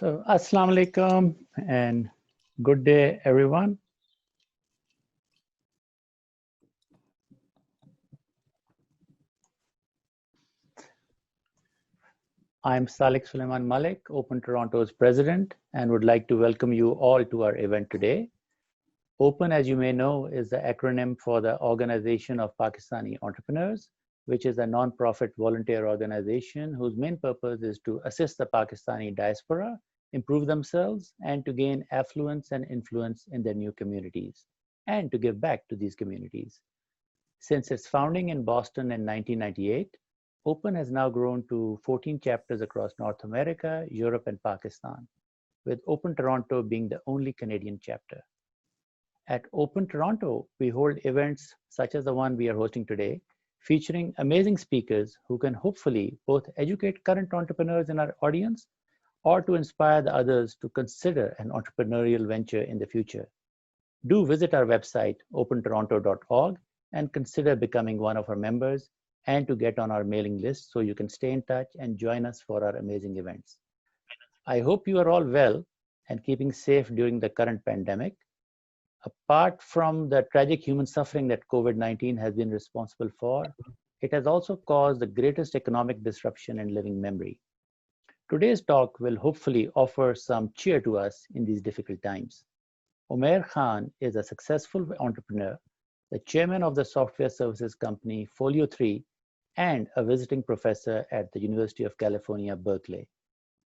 So, Assalamu alaikum and good day, everyone. I'm Salik Suleiman Malik, Open Toronto's president, and would like to welcome you all to our event today. Open, as you may know, is the acronym for the Organization of Pakistani Entrepreneurs, which is a non-profit volunteer organization whose main purpose is to assist the Pakistani diaspora improve themselves, and to gain affluence and influence in their new communities, and to give back to these communities. Since its founding in Boston in 1998, Open has now grown to 14 chapters across North America, Europe, and Pakistan, with Open Toronto being the only Canadian chapter. At Open Toronto, we hold events such as the one we are hosting today, featuring amazing speakers who can hopefully both educate current entrepreneurs in our audience or to inspire the others to consider an entrepreneurial venture in the future. Do visit our website, opentoronto.org, and consider becoming one of our members and to get on our mailing list so you can stay in touch and join us for our amazing events. I hope you are all well and keeping safe during the current pandemic. Apart from the tragic human suffering that COVID-19 has been responsible for, it has also caused the greatest economic disruption in living memory. Today's talk will hopefully offer some cheer to us in these difficult times. Umair Khan is a successful entrepreneur, the chairman of the software services company Folio 3, and a visiting professor at the University of California, Berkeley.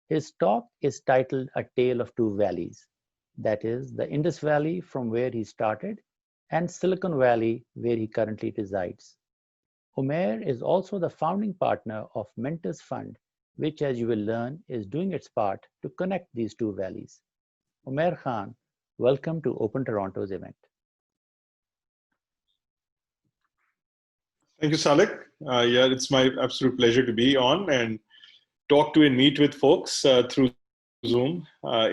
His talk is titled A Tale of Two Valleys, that is, the Indus Valley from where he started and Silicon Valley where he currently resides. Umair is also the founding partner of Mentors Fund, which, as you will learn, is doing its part to connect these two valleys. Umair Khan, welcome to Open Toronto's event. Thank you, Salik. Yeah, it's my absolute pleasure to be on and talk to and meet with folks through Zoom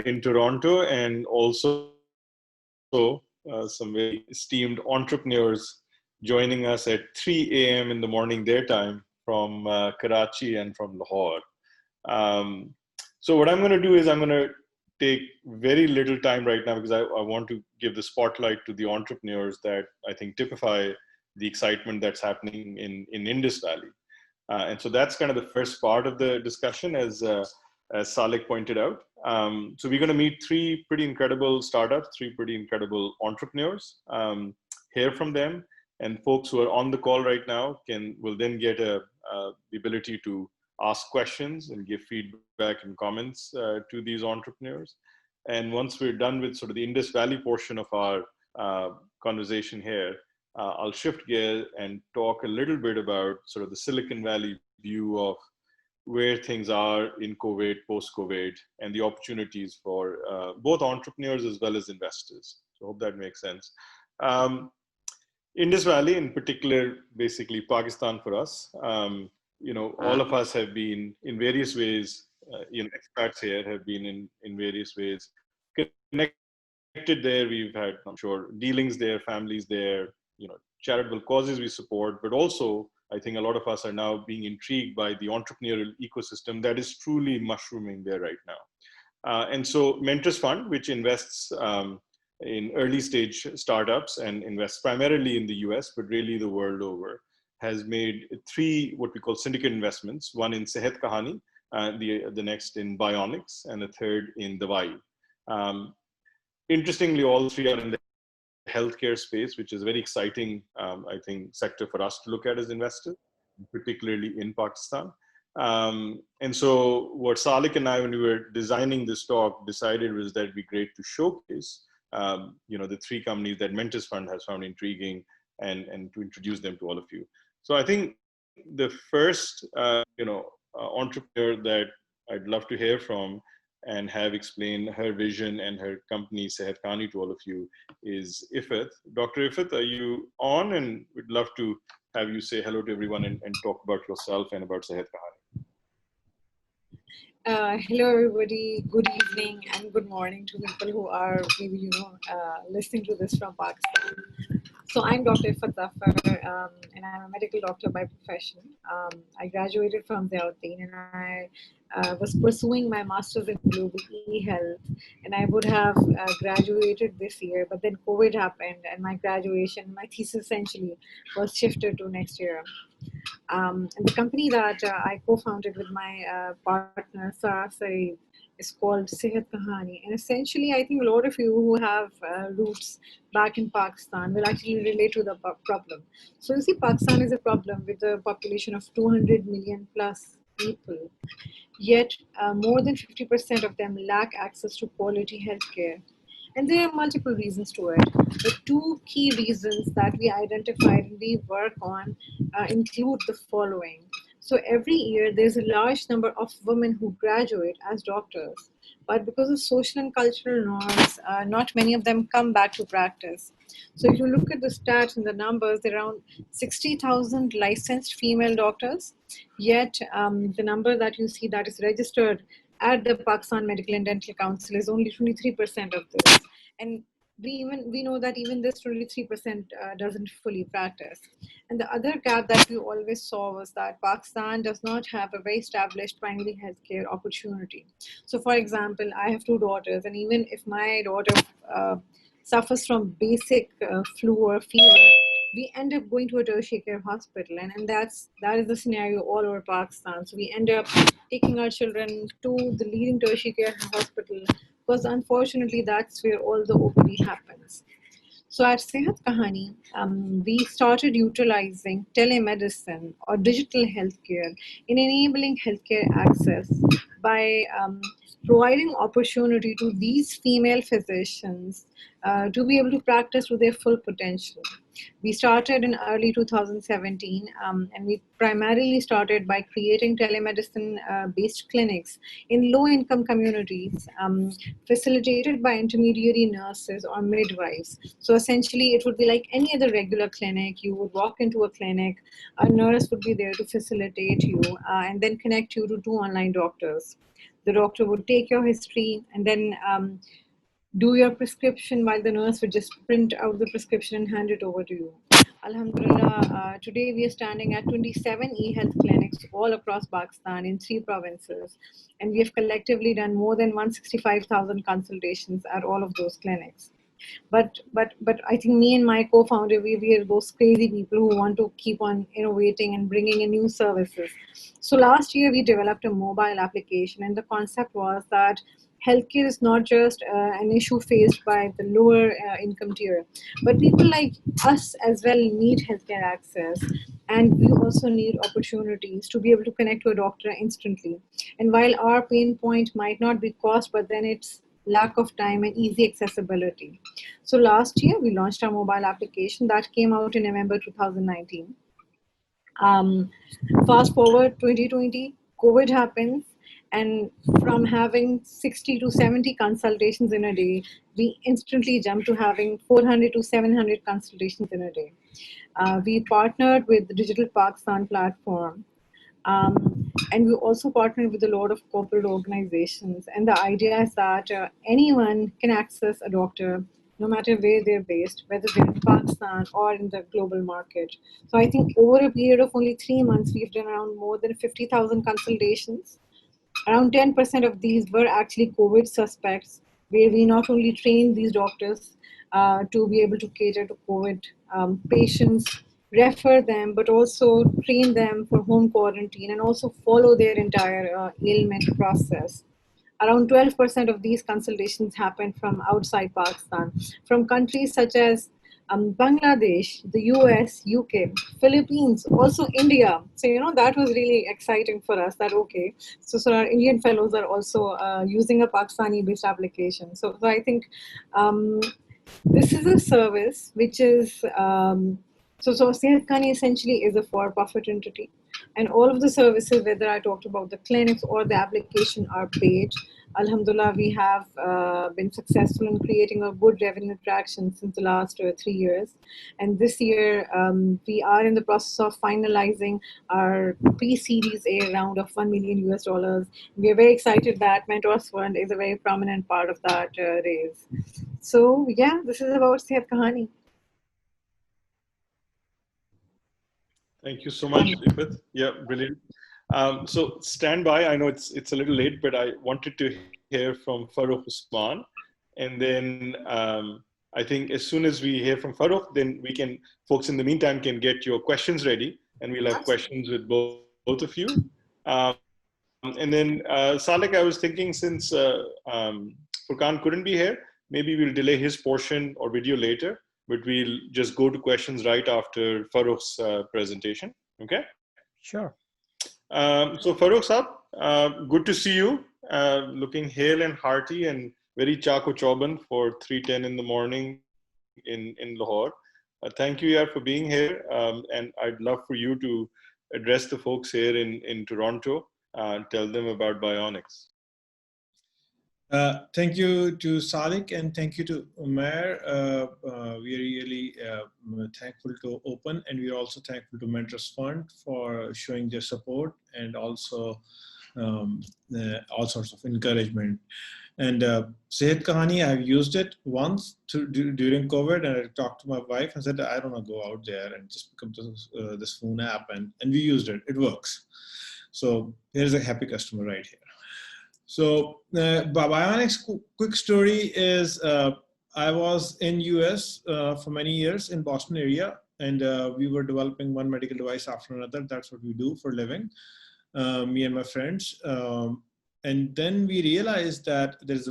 in Toronto, and also some very esteemed entrepreneurs joining us at 3 a.m. in the morning their time from Karachi and from Lahore. So what I'm going to do is I'm going to take very little time right now because I want to give the spotlight to the entrepreneurs that I think typify the excitement that's happening in Indus Valley. And so that's kind of the first part of the discussion, as Salik pointed out. So we're going to meet three pretty incredible startups, three pretty incredible entrepreneurs, hear from them, and folks who are on the call right now will then get the ability to ask questions and give feedback and comments to these entrepreneurs. And once we're done with sort of the Indus Valley portion of our conversation here, I'll shift gear and talk a little bit about sort of the Silicon Valley view of where things are in COVID, post-COVID, and the opportunities for both entrepreneurs as well as investors. So I hope that makes sense. Indus Valley in particular, basically Pakistan for us, all of us have been in various ways, expats here have been in various ways connected there. We've had, I'm sure, dealings there, families there, charitable causes we support, but also I think a lot of us are now being intrigued by the entrepreneurial ecosystem that is truly mushrooming there right now. And so Mentors Fund, which invests in early stage startups and invests primarily in the US, but really the world over, has made three what we call syndicate investments, one in Sehat Kahani, the next in Bionics, and the third in Dawai. Interestingly, all three are in the healthcare space, which is a very exciting, I think, sector for us to look at as investors, particularly in Pakistan. And so what Salik and I, when we were designing this talk, decided was that it'd be great to showcase, the three companies that Mentors Fund has found intriguing and to introduce them to all of you. So I think the first, entrepreneur that I'd love to hear from and have explained her vision and her company, Sehat Kahani, to all of you is Ifat. Dr. Ifat, are you on? And we'd love to have you say hello to everyone and talk about yourself and about Sehat Kahani. Hello, everybody. Good evening and good morning to people who are maybe, listening to this from Pakistan. So I'm Dr. Ifat Zafar, and I'm a medical doctor by profession. I graduated from Ziauddin, and I was pursuing my master's in global e-health, and I would have graduated this year, but then COVID happened, and my graduation, my thesis essentially was shifted to next year. And the company that I co-founded with my partner Sarah Saeed is called Sehat Kahani. And essentially, I think a lot of you who have roots back in Pakistan will actually relate to the problem. So you see, Pakistan is a problem with a population of 200 million plus people. Yet, more than 50% of them lack access to quality healthcare. And there are multiple reasons to it. The two key reasons that we identified and we work on include the following. So every year there's a large number of women who graduate as doctors, but because of social and cultural norms, not many of them come back to practice. So if you look at the stats and the numbers, there are around 60,000 licensed female doctors, yet the number that you see that is registered at the Pakistan Medical and Dental Council is only 23% of this. And we know that even this 23% doesn't fully practice. And the other gap that we always saw was that Pakistan does not have a very established primary healthcare opportunity. So, for example, I have two daughters, and even if my daughter suffers from basic flu or fever, we end up going to a tertiary care hospital, and that is the scenario all over Pakistan. So we end up taking our children to the leading tertiary care hospital because unfortunately that's where all the OPD happens. So at Sehat Kahani, we started utilizing telemedicine or digital healthcare in enabling healthcare access by providing opportunity to these female physicians to be able to practice to their full potential. We started in early 2017, and we primarily started by creating telemedicine-based clinics in low-income communities, facilitated by intermediary nurses or midwives. So essentially, it would be like any other regular clinic. You would walk into a clinic, a nurse would be there to facilitate you, and then connect you to two online doctors. The doctor would take your history and then do your prescription, while the nurse would just print out the prescription and hand it over to you. Alhamdulillah, today we are standing at 27 e-health clinics all across Pakistan in 3 provinces, and we have collectively done more than 165,000 consultations at all of those clinics. But I think me and my co-founder, we are those crazy people who want to keep on innovating and bringing in new services. So last year we developed a mobile application, and the concept was that healthcare is not just an issue faced by the lower income tier, but people like us as well need healthcare access. And we also need opportunities to be able to connect to a doctor instantly. And while our pain point might not be cost, but then it's lack of time and easy accessibility. So last year we launched our mobile application that came out in November 2019. Fast forward 2020, COVID happens, and from having 60 to 70 consultations in a day, we instantly jumped to having 400 to 700 consultations in a day. We partnered with the Digital Pakistan platform, and we also partnered with a lot of corporate organizations. And the idea is that anyone can access a doctor no matter where they're based, whether they're in Pakistan or in the global market. So I think over a period of only 3 months, we've done around more than 50,000 consultations. Around 10% of these were actually COVID suspects, where we not only trained these doctors to be able to cater to COVID patients, refer them, but also train them for home quarantine and also follow their entire ailment process. Around 12% of these consultations happen from outside Pakistan, from countries such as Bangladesh, the US, UK, Philippines, also India. So, that was really exciting for us that, okay, so our Indian fellows are also using a Pakistani-based application. So I think this is a service which is, so Sehat Kahani essentially is a for-profit entity. And all of the services, whether I talked about the clinics or the application, are paid. Alhamdulillah, we have been successful in creating a good revenue traction since the last 3 years. And this year, we are in the process of finalizing our pre-Series A round of $1 million US. We are very excited that Mentors Fund is a very prominent part of that raise. So yeah, this is about Sehat Kahani. Thank you so much, Ifat. Yeah, brilliant. So stand by. I know it's a little late, but I wanted to hear from Farooq Usman, and then I think as soon as we hear from Farooq, then we can, folks in the meantime, can get your questions ready, and we'll have questions with both of you. And then Salek, I was thinking since Furkan couldn't be here, maybe we'll delay his portion or video later, but we'll just go to questions right after Farooq's presentation. Okay? Sure. So Farooq Saab, good to see you. Looking hale and hearty and very chako chauban for 3:10 in the morning in Lahore. Thank you, Yaar, for being here. And I'd love for you to address the folks here in Toronto and tell them about Bionics. Thank you to Salik and thank you to Umair. We are really thankful to Open, and we are also thankful to Mentors Fund for showing their support and also all sorts of encouragement. And Sehat Kahani, I've used it once during COVID, and I talked to my wife and said, I don't want to go out there and just pick up this phone app, and we used it. It works. So here's a happy customer right here. So Bionics quick story is I was in US for many years in Boston area, and we were developing one medical device after another. That's what we do for a living, me and my friends. And then we realized that there's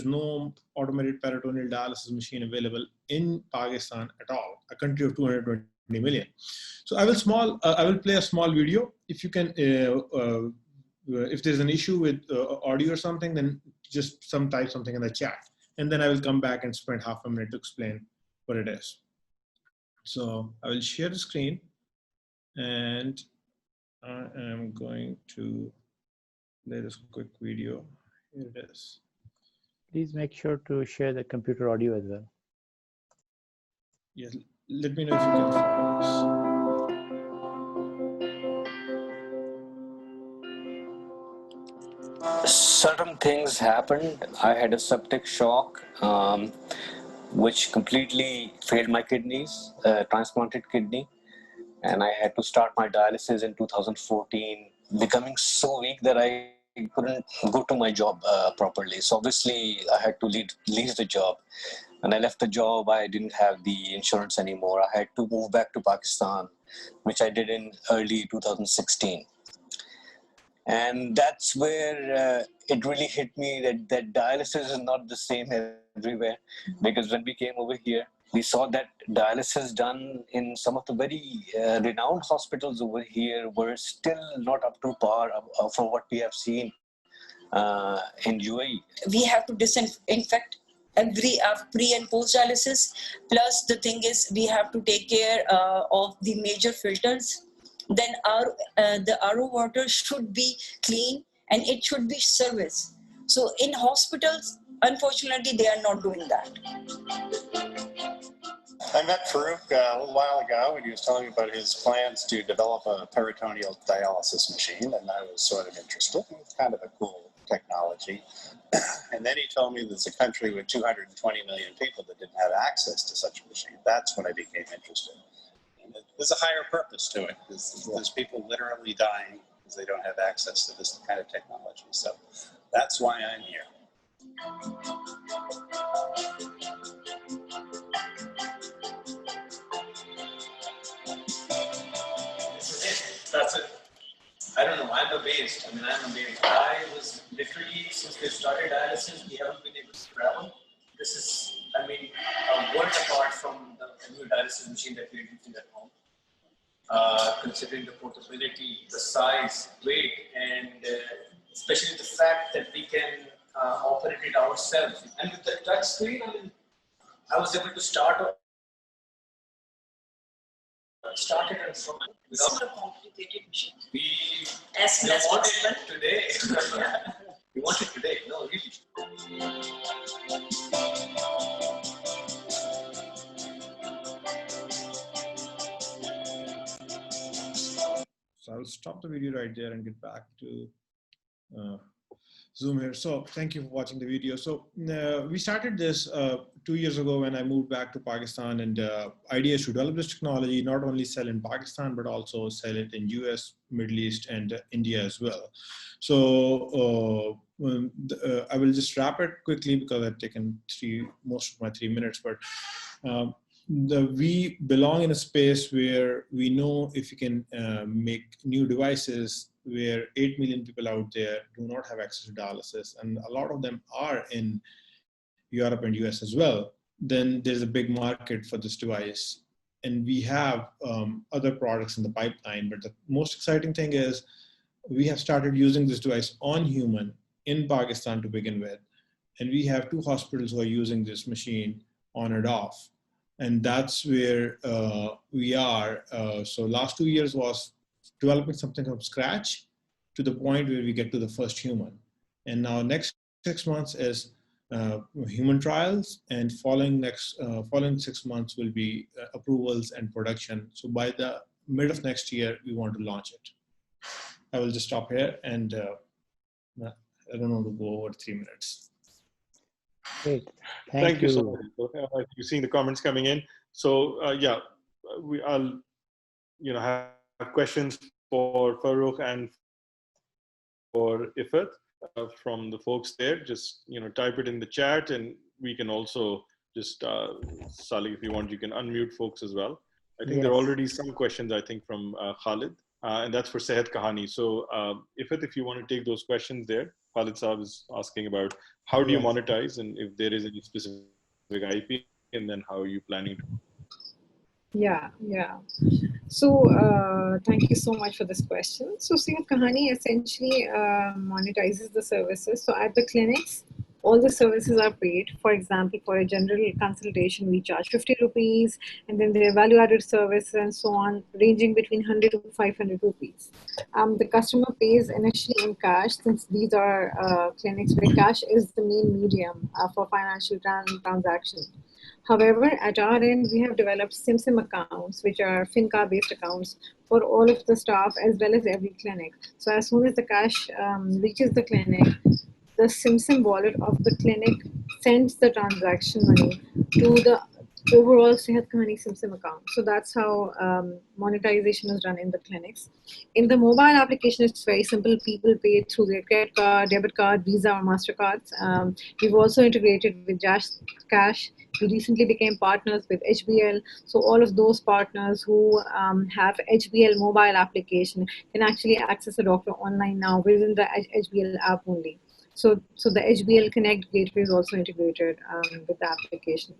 no automated peritoneal dialysis machine available in Pakistan at all, a country of 220 million. So I will play a small video. If you can, if there's an issue with audio or something, then just type something in the chat, and then I will come back and spend half a minute to explain what it is. So I will share the screen, and I am going to play this quick video. Here it is. Please make sure to share the computer audio as well. Yes, let me know if you can follow this. Certain things happened. I had a septic shock, which completely failed my kidneys, transplanted kidney, and I had to start my dialysis in 2014, becoming so weak that I couldn't go to my job properly. So obviously I had to leave the job. When I left the job, I didn't have the insurance anymore. I had to move back to Pakistan, which I did in early 2016. And that's where it really hit me that dialysis is not the same everywhere. Because when we came over here, we saw that dialysis done in some of the very renowned hospitals over here were still not up to par for what we have seen in UAE. We have to disinfect every pre and post dialysis. Plus the thing is we have to take care of the major filters. Then the RO water should be clean and it should be serviced. So in hospitals, unfortunately, they are not doing that. I met Farooq a little while ago when he was telling me about his plans to develop a peritoneal dialysis machine, and I was sort of interested. It's kind of a cool technology. And then he told me there's a country with 220 million people that didn't have access to such a machine. That's when I became interested. And there's a higher purpose to it. There's people literally dying because they don't have access to this kind of technology. So that's why I'm here. That's it. I don't know. I'm amazed. I was literally, since we started dialysis, we haven't been able to travel. This is, a world apart from the new dialysis machine that we're using at home. Considering the portability, the size, weight, and especially the fact that we can operate it ourselves. And with the touch screen, I was able to start it and from without a complicated machine. We As want it today. We want it today. No, really. So I'll stop the video right there and get back to. Zoom here. So thank you for watching the video. So we started this 2 years ago when I moved back to Pakistan, and idea is to develop this technology, not only sell in Pakistan, but also sell it in US, Middle East, and India as well. So I will just wrap it quickly because I've taken most of my 3 minutes, but we belong in a space where we know if we can make new devices where 8 million people out there do not have access to dialysis, and a lot of them are in Europe and US as well, then there's a big market for this device. And we have other products in the pipeline, but the most exciting thing is we have started using this device on human in Pakistan to begin with. And we have 2 hospitals who are using this machine on and off. And that's where we are. So last 2 years was developing something from scratch to the point where we get to the first human. And now next 6 months is human trials, and following 6 months will be approvals and production. So by the mid of next year, we want to launch it. I will just stop here, and I don't want to go over 3 minutes. Great. Thank you so much. You're seeing the comments coming in. So yeah, I'll have questions for Farrukh and for Ifat from the folks there. Just type it in the chat, and we can also just Salih, if you want, you can unmute folks as well. I think there are already some questions, I think, from Khalid, and that's for Sehat Kahani. So Ifat, if you want to take those questions there. Khalid Saab is asking about how do you monetize, and if there is any specific IP, and then how are you planning to? Yeah. So thank you so much for this question. So Sehat Kahani essentially monetizes the services. So at the clinics, all the services are paid. For example, for a general consultation, we charge 50 rupees, and then there are value-added services and so on, ranging between 100 to 500 rupees. The customer pays initially in cash, since these are clinics where cash is the main medium for financial transactions. However, at our end, we have developed SimSim accounts, which are FinCa-based accounts for all of the staff as well as every clinic. So as soon as the cash reaches the clinic, the SimSim wallet of the clinic sends the transaction money to the overall Sehat Kahani SimSim account. So that's how monetization is done in the clinics. In the mobile application, it's very simple. People pay through their credit card, debit card, Visa, or MasterCards. We've also integrated with Just Cash. We recently became partners with HBL. So all of those partners who have HBL mobile application can actually access a doctor online now within the HBL app only. So the HBL Connect gateway is also integrated with the application.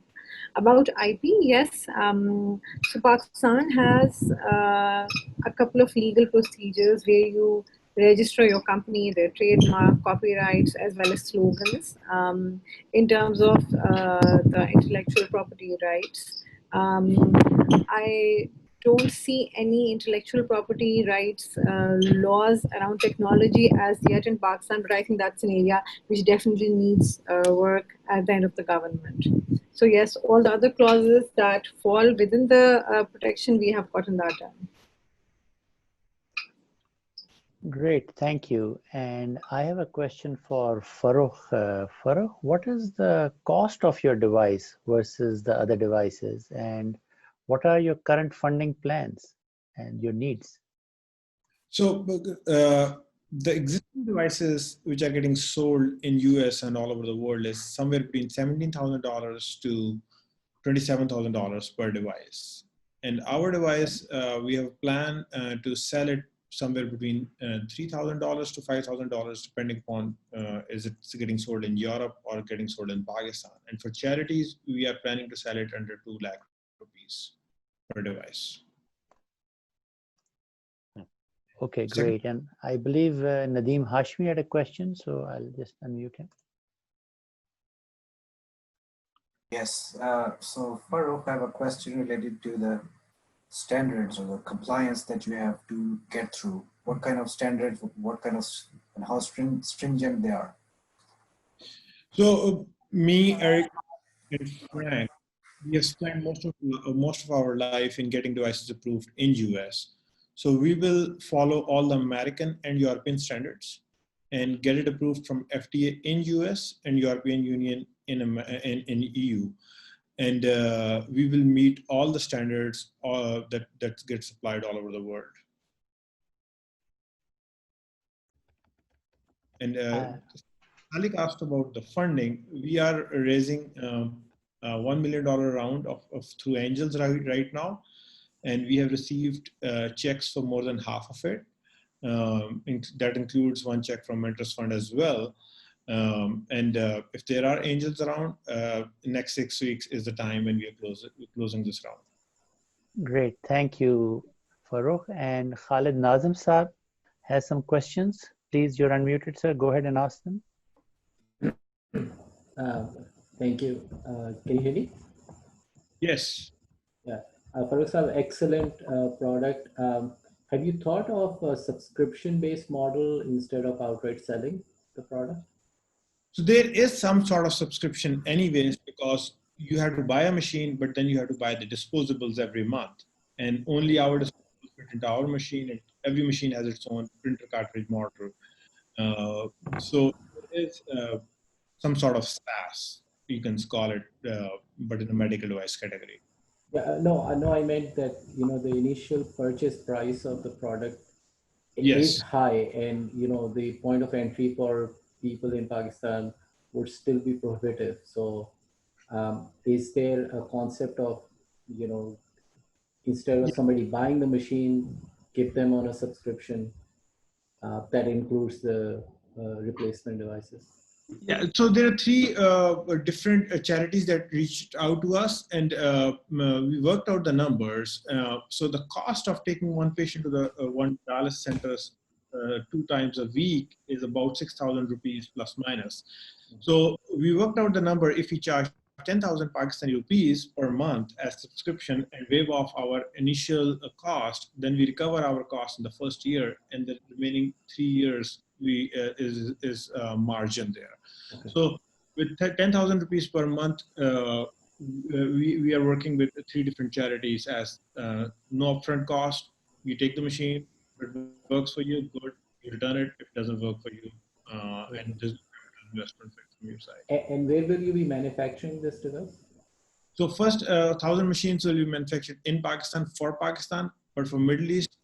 About IP, yes. So Pakistan has a couple of legal procedures where you register your company, their trademark, copyrights, as well as slogans. In terms of the intellectual property rights, I don't see any intellectual property rights laws around technology as yet in Pakistan, but I think that's an area which definitely needs work at the end of the government. So yes, all the other clauses that fall within the protection, we have gotten that done. Great, thank you. And I have a question for Farrukh. Farrukh, what is the cost of your device versus the other devices? And what are your current funding plans and your needs? So the existing devices which are getting sold in US and all over the world is somewhere between $17,000 to $27,000 per device. And our device, we have a plan to sell it somewhere between $3,000 to $5,000, depending upon is it getting sold in Europe or getting sold in Pakistan. And for charities, we are planning to sell it under 2 lakh rupees per device. Okay, great. And I believe Nadeem Hashmi had a question, so I'll just unmute him. Yes, so Farrukh, I have a question related to the standards or the compliance that you have to get through. What kind of standards, and how stringent they are? So me, Eric, and Frank, we have spent most of our life in getting devices approved in US. So we will follow all the American and European standards. and get it approved from FDA in US and European Union in EU. And we will meet all the standards that get supplied all over the world. And Alik asked about the funding. We are raising $1 million round through angels right now. And we have received checks for more than half of it. That includes one check from Mentor's Fund as well. If there are angels around, next 6 weeks is the time when we are closing this round. Great, thank you, Farrukh. And Khalid Nazim Saab has some questions. Please, you're unmuted, sir. Go ahead and ask them. Thank you. Can you hear me? Yes. Yeah. Farrukh Saab, excellent product. Have you thought of a subscription-based model instead of outright selling the product? So there is some sort of subscription anyways, because you have to buy a machine, but then you have to buy the disposables every month. And only our disposables fit into our machine, and every machine has its own printer cartridge motor. So there is some sort of SaaS, you can call it, but in the medical device category. Yeah, no, I meant that, you know, the initial purchase price of the product is high, and, you know, the point of entry for people in Pakistan would still be prohibitive. So is there a concept of, you know, instead of somebody buying the machine, get them on a subscription that includes the replacement devices? Yeah, so there are three different charities that reached out to us, and we worked out the numbers. So the cost of taking one patient to the one dialysis centers 2 times a week is about 6,000 rupees plus minus. So we worked out the number. If we charge 10,000 Pakistani rupees per month as subscription and waive off our initial cost, then we recover our cost in the first year, and the remaining 3 years is margin there. Okay. So with 10,000 rupees per month, we are working with 3 different charities as no upfront cost. You take the machine, if it works for you, good. You return it. If it doesn't work for you, and there's investment from your side. And where will you be manufacturing this device? So first, 1,000 machines will be manufactured in Pakistan for Pakistan, but for Middle East,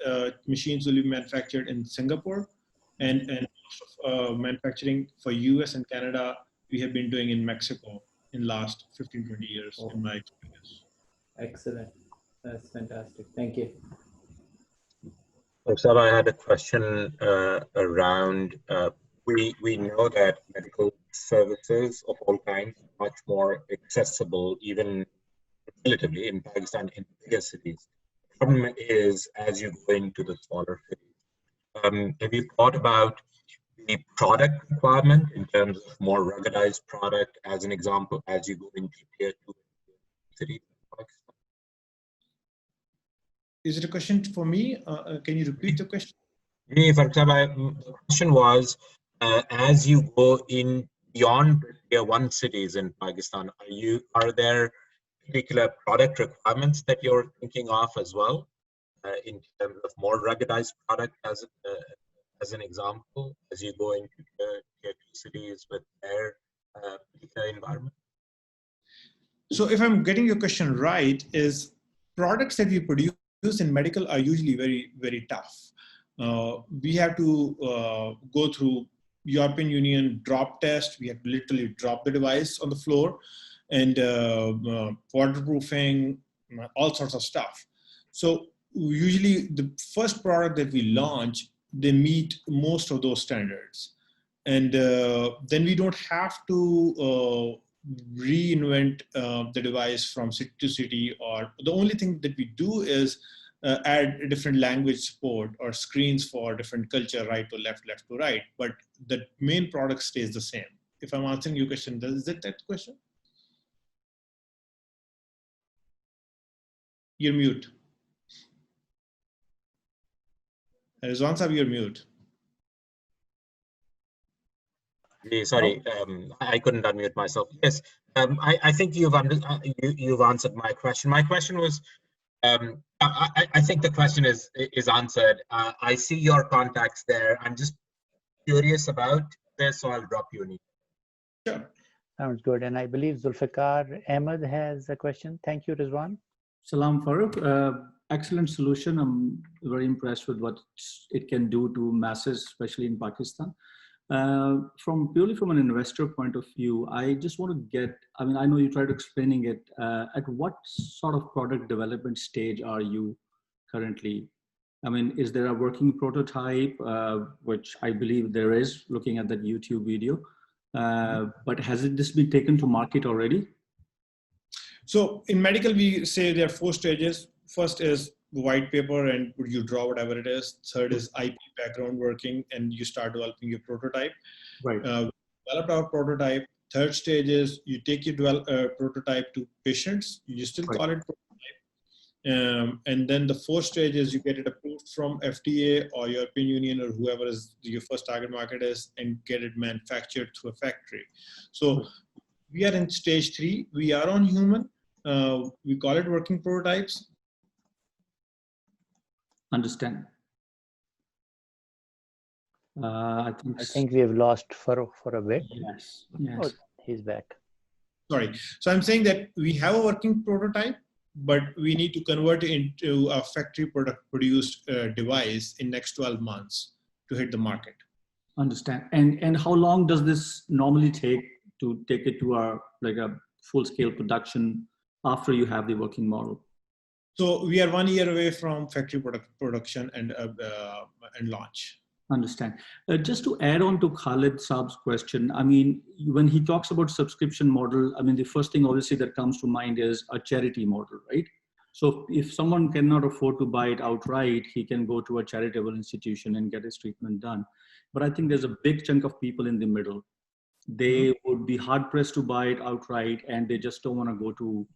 machines will be manufactured in Singapore, and manufacturing for US and Canada, we have been doing in Mexico in last 15, 20 years, in my experience. Excellent. That's fantastic. Thank you. So I had a question around, we know that medical services of all kinds are much more accessible, even relatively in Pakistan, in bigger cities. The problem is, as you go into the smaller cities, have you thought about the product requirement in terms of more ruggedized product, as an example, as you go into tier 2 cities? Is it a question for me? Can you repeat the question? The question was, as you go in beyond tier 1 cities in Pakistan, are there particular product requirements that you're thinking of as well, in terms of more ruggedized product, as an example, as you go into tier 2 cities with their particular environment? So if I'm getting your question right, is products that we produce in medical are usually very, very tough. We have to go through European Union drop test. We have to literally drop the device on the floor, and waterproofing, all sorts of stuff. So usually the first product that we launch, they meet most of those standards. And then we don't have to reinvent the device from city to city, or the only thing that we do is add a different language support or screens for different culture, right to left, left to right, but the main product stays the same. If I'm answering your question, is that question? You're mute. Rizwan Saab, you're mute. Sorry, I couldn't unmute myself. Yes, I think you've answered my question. My question was, I think the question is answered. I see your contacts there. I'm just curious about this, so I'll drop you an email. Sure. Sounds good. And I believe Zulfikar Ahmed has a question. Thank you, Rizwan. Salam Farooq. Excellent solution. I'm very impressed with what it can do to masses, especially in Pakistan. Purely from an investor point of view, I just want to get, I mean, I know you tried explaining it. At what sort of product development stage are you currently? I mean, is there a working prototype, which I believe there is, looking at that YouTube video, but has this been taken to market already? So in medical, we say there are 4 stages. First is white paper, and you draw whatever it is. Third is IP background working, and you start developing your prototype. Right. Develop our prototype. Third stage is you take your prototype to patients. You still call it prototype. And then the 4th stage is you get it approved from FDA or European Union or whoever is your first target market is, and get it manufactured through a factory. So we are in stage 3. We are on human. We call it working prototypes. Understand. I think we have lost Farooq for a bit. Yes. Oh, he's back. Sorry. So I'm saying that we have a working prototype, but we need to convert it into a factory produced device in next 12 months to hit the market. Understand. And how long does this normally take to take it to a full scale production after you have the working model? So we are 1 year away from factory production and launch. Understand. Just to add on to Khalid Saab's question, I mean, when he talks about subscription model, I mean, the first thing obviously that comes to mind is a charity model, right? So if someone cannot afford to buy it outright, he can go to a charitable institution and get his treatment done. But I think there's a big chunk of people in the middle. They would be hard pressed to buy it outright, and they just don't want to go to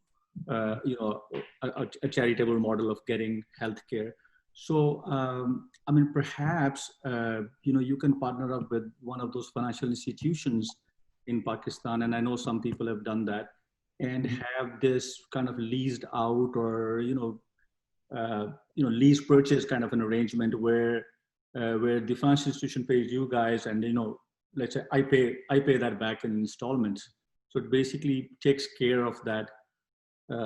a charitable model of getting healthcare. So, I mean, perhaps, you can partner up with one of those financial institutions in Pakistan, and I know some people have done that, and have this kind of leased out or, lease purchase kind of an arrangement where the financial institution pays you guys, and, let's say I pay that back in installments. So it basically takes care of that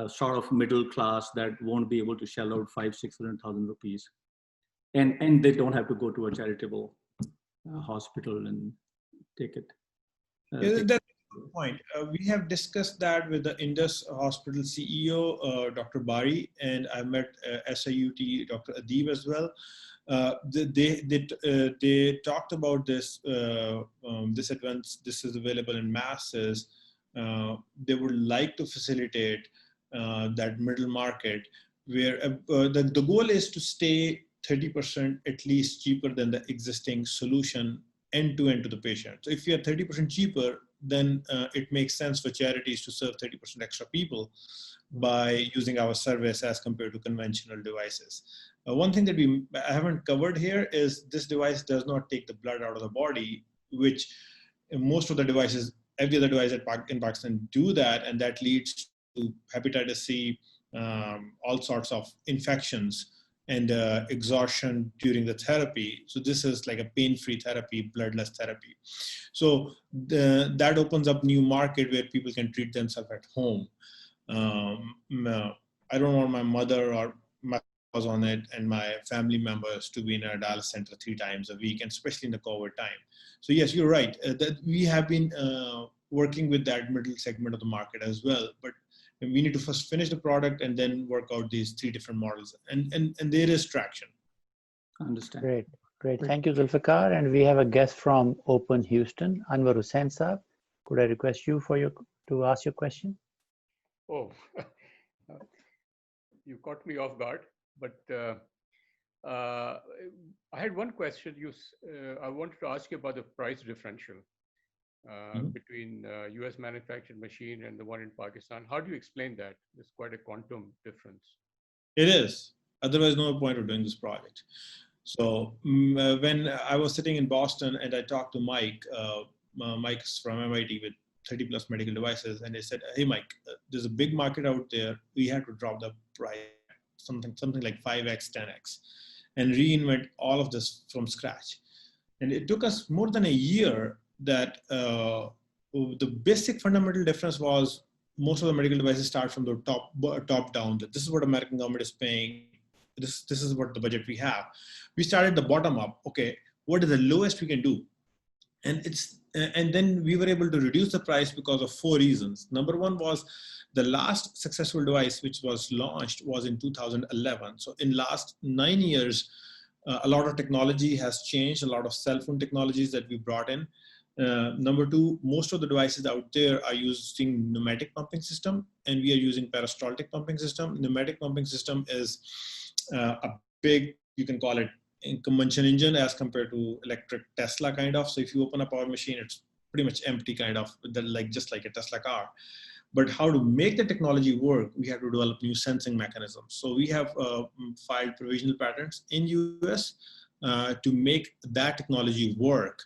sort of middle class that won't be able to shell out 500,000-600,000 rupees, and they don't have to go to a charitable hospital and take it. That's a good point. We have discussed that with the Indus Hospital CEO, Dr. Bari, and I met SIUT Dr. Adib as well. They talked about this. This is available in masses. They would like to facilitate that middle market, where the goal is to stay 30% at least cheaper than the existing solution end to end to the patient. So if you are 30% cheaper, then it makes sense for charities to serve 30% extra people by using our service as compared to conventional devices. One thing that I haven't covered here is this device does not take the blood out of the body, which most of the devices, every other device in Pakistan do that, and that leads to hepatitis C, all sorts of infections and exhaustion during the therapy. So this is like a pain-free therapy, bloodless therapy. So that opens up new market where people can treat themselves at home. I don't want my mother or my was on it and my family members to be in a dialysis center 3 times a week, and especially in the COVID time. So yes, you're right that we have been working with that middle segment of the market as well, but we need to first finish the product and then work out these 3 different models, and there is traction. Understand. Great. Thank you, Zulfikar. And we have a guest from Open Houston, Anwar Hussain Saab. Could I request you to ask your question? Oh, you caught me off guard, but I had one question. I wanted to ask you about the price differential between US manufactured machine and the one in Pakistan. How do you explain that? There's quite a quantum difference. It is. Otherwise, no point of doing this project. So when I was sitting in Boston and I talked to Mike, Mike's from MIT with 30 plus medical devices, and they said, hey, Mike, there's a big market out there. We have to drop the price, something like 5x, 10x, and reinvent all of this from scratch. And it took us more than a year that the basic fundamental difference was most of the medical devices start from the top down. That this is what American government is paying. This is what the budget we have. We started the bottom up. Okay, what is the lowest we can do? And then we were able to reduce the price because of 4 reasons. Number one was the last successful device which was launched was in 2011. So in last 9 years, a lot of technology has changed, a lot of cell phone technologies that we brought in. Number two, most of the devices out there are using pneumatic pumping system, and we are using peristaltic pumping system. Pneumatic pumping system is a big, you can call it combustion engine as compared to electric Tesla kind of. So if you open a power machine, it's pretty much empty kind of, just like a Tesla car. But how to make the technology work, we have to develop new sensing mechanisms. So we have filed provisional patents in US to make that technology work.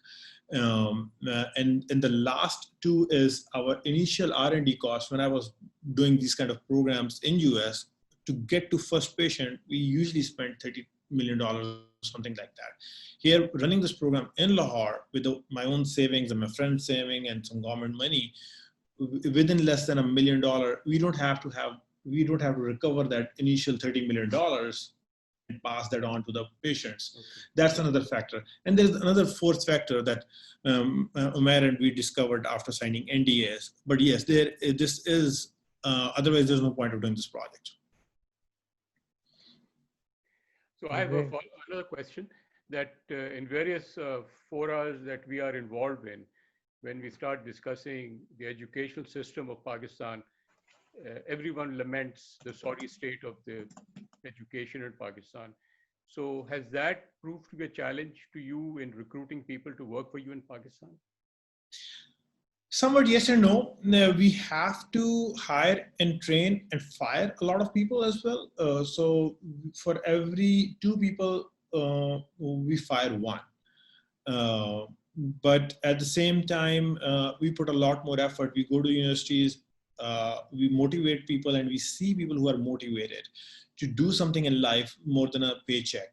And the last two is our initial R&D cost. When I was doing these kind of programs in US, to get to first patient, we usually spent $30 million, something like that. Here, running this program in Lahore with my own savings and my friend's saving and some government money, within less than $1 million, we don't have to recover that initial $30 million and pass that on to the patients. Okay. That's another factor. And there's another fourth factor that Umair and we discovered after signing NDAs. But yes, this is, otherwise there's no point of doing this project. So I have another question that in various forums that we are involved in, when we start discussing the educational system of Pakistan, everyone laments the sorry state of the education in Pakistan. So has that proved to be a challenge to you in recruiting people to work for you in Pakistan? Somewhat yes and no. We have to hire and train and fire a lot of people as well. So for every 2 people, we fire 1. But at the same time, we put a lot more effort. We go to universities, we motivate people, and we see people who are motivated to do something in life more than a paycheck.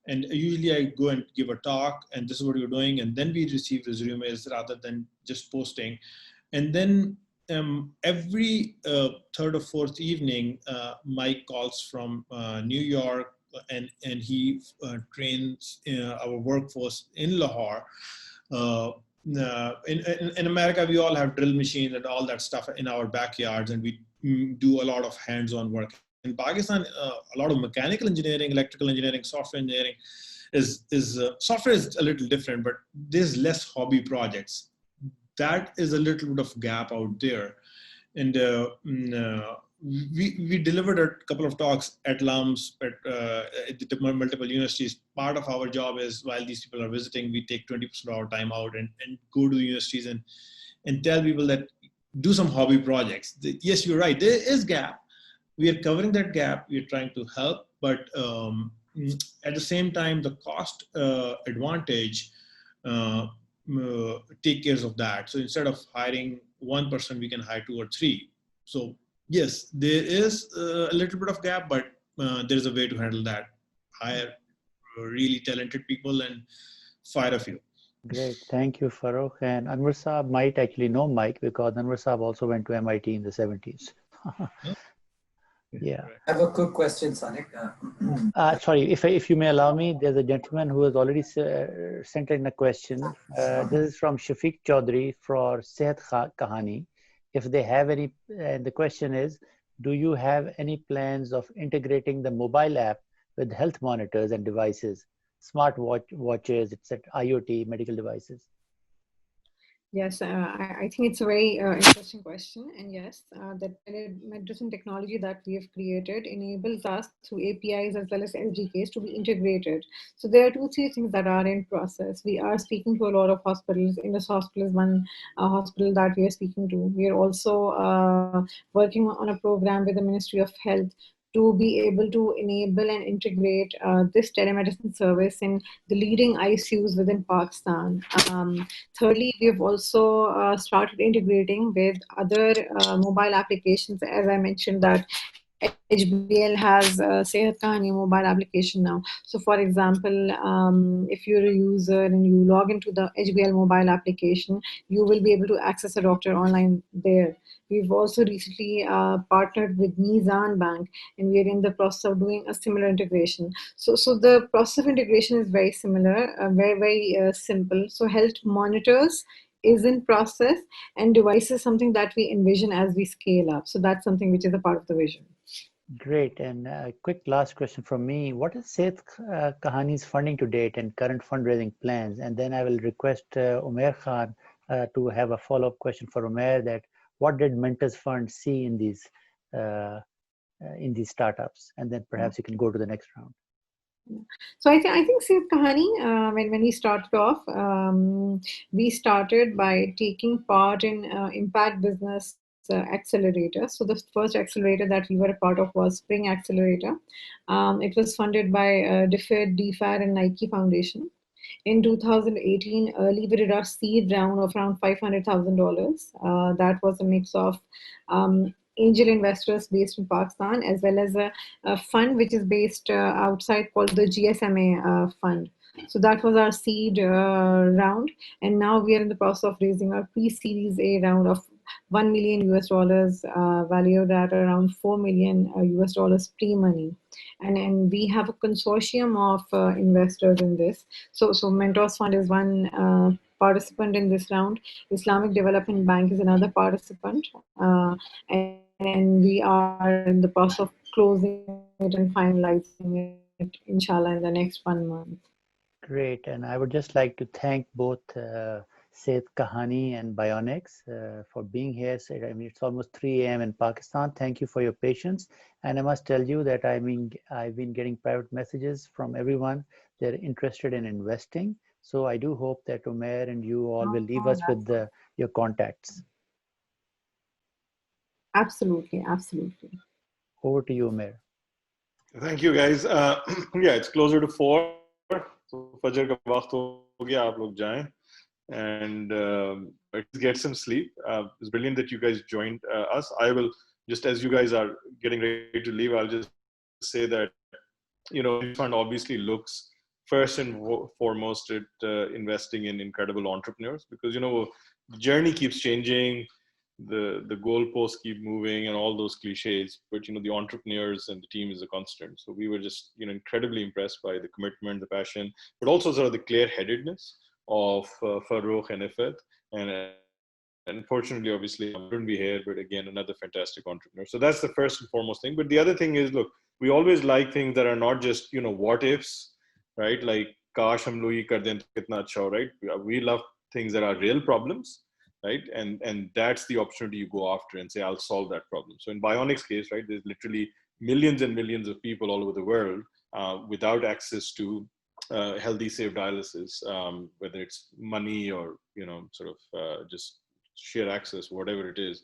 And usually I go and give a talk, and this is what you're doing. And then we receive resumes rather than just posting. And then every 3rd or 4th evening, Mike calls from New York, and he trains our workforce in Lahore. In America, we all have drill machines and all that stuff in our backyards, and we do a lot of hands-on work. In Pakistan, a lot of mechanical engineering, electrical engineering, software engineering software is a little different, but there's less hobby projects. That is a little bit of gap out there. And we delivered a couple of talks at LUMS, at multiple universities. Part of our job is, while these people are visiting, we take 20% of our time out and go to the universities and tell people that do some hobby projects. Yes, you're right, there is gap. We are covering that gap. We are trying to help, but at the same time, the cost advantage take care of that. So instead of hiring 1 person, we can hire 2 or 3. So yes, there is a little bit of gap, but there's a way to handle that. Hire really talented people and fire a few. Great, thank you, Farokh. And Anwar Saab might actually know Mike, because Anwar Saab also went to MIT in the 70s. Yeah. I have a quick question, Sadiq. Sorry, if you may allow me, there's a gentleman who has already sent in a question. This is from Shafiq Chaudhary for Sehat Kahani. If they have any, the question is, do you have any plans of integrating the mobile app with health monitors and devices, smart watches, etc., IoT, medical devices? Yes, I think it's a very interesting question. And yes, the medicine technology that we have created enables us through APIs as well as LGKs to be integrated. So there are 2-3 things that are in process. We are speaking to a lot of hospitals. Indus Hospital is one hospital that we are speaking to. We are also working on a program with the Ministry of Health to be able to enable and integrate this telemedicine service in the leading ICUs within Pakistan. Thirdly, we have also started integrating with other mobile applications. As I mentioned, that HBL has Sehat Kahani mobile application now. So for example, if you're a user and you log into the HBL mobile application, you will be able to access a doctor online there. We've also recently partnered with Mizan Bank, and we are in the process of doing a similar integration. So the process of integration is very similar, very simple. So health monitors is in process, and device is something that we envision as we scale up. So that's something which is a part of the vision. Great. And a quick last question from me. What is Sehat Kahani's funding to date and current fundraising plans? And then I will request Umair Khan to have a follow-up question for Umair, that what did Mentors Fund see in these startups? And then perhaps you can go to the next round. So I think Sehat Kahani, when we started off, we started by taking part in Impact Business Accelerator. So the first accelerator that we were a part of was Spring Accelerator. It was funded by DFID and Nike Foundation. In 2018, we did our seed round of around $500,000. That was a mix of angel investors based in Pakistan, as well as a fund which is based outside called the GSMA fund. So that was our seed round. And now we are in the process of raising our pre-series A round of $1 million valued at around $4 million pre-money. And we have a consortium of investors in this. So Mentors Fund is one participant in this round. Islamic Development Bank is another participant. And we are in the process of closing it and finalizing it, inshallah, in the next 1 month. Great. And I would just like to thank both Sehat Kahani and Bionics for being here. So, I mean, it's almost 3 a.m. in Pakistan. Thank you for your patience. And I must tell you that I've been getting private messages from everyone. They're interested in investing. So I do hope that Umair and you all will leave us with your contacts. Absolutely, absolutely. Over to you, Umair. Thank you, guys. Yeah, it's closer to 4. So Fajr ka waqt ho gaya, aap log jaएं and get some sleep. It's brilliant that you guys joined us. I will just, as you guys are getting ready to leave, I'll just say that, you know, this fund obviously looks first and foremost at investing in incredible entrepreneurs, because, you know, the journey keeps changing, the goalposts keep moving and all those cliches, but, you know, the entrepreneurs and the team is a constant. So we were just, you know, incredibly impressed by the commitment, the passion, but also sort of the clear-headedness of Farrukh and Ifat. And unfortunately, obviously, I wouldn't be here, but again, another fantastic entrepreneur. So that's the first and foremost thing. But the other thing is, look, we always like things that are not just, you know, what ifs, right? Like, Kash hum log ye kar dein to kitna acha ho, right? We love things that are real problems, right? And that's the opportunity you go after and say, I'll solve that problem. So in Bionics case, right, there's literally millions and millions of people all over the world without access to healthy, safe dialysis, whether it's money or, you know, sort of just sheer access, whatever it is.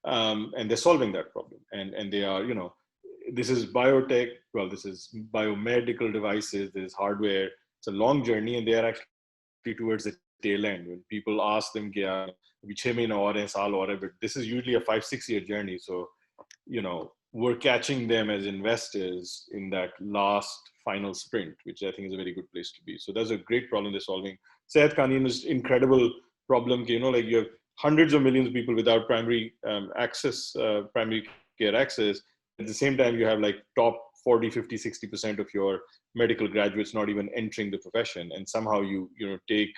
And they're solving that problem. And they are, you know, this is biotech, well, this is biomedical devices, there's hardware. It's a long journey, and they are actually towards the tail end. When people ask them, but this is usually a 5-6 year journey. So, you know, we're catching them as investors in that last final sprint, which I think is a very good place to be. So that's a great problem they're solving. Sehat Kahani's incredible problem, you know, like you have hundreds of millions of people without primary access, primary care access. At the same time, you have like top 40, 50, 60% of your medical graduates not even entering the profession. And somehow you know, take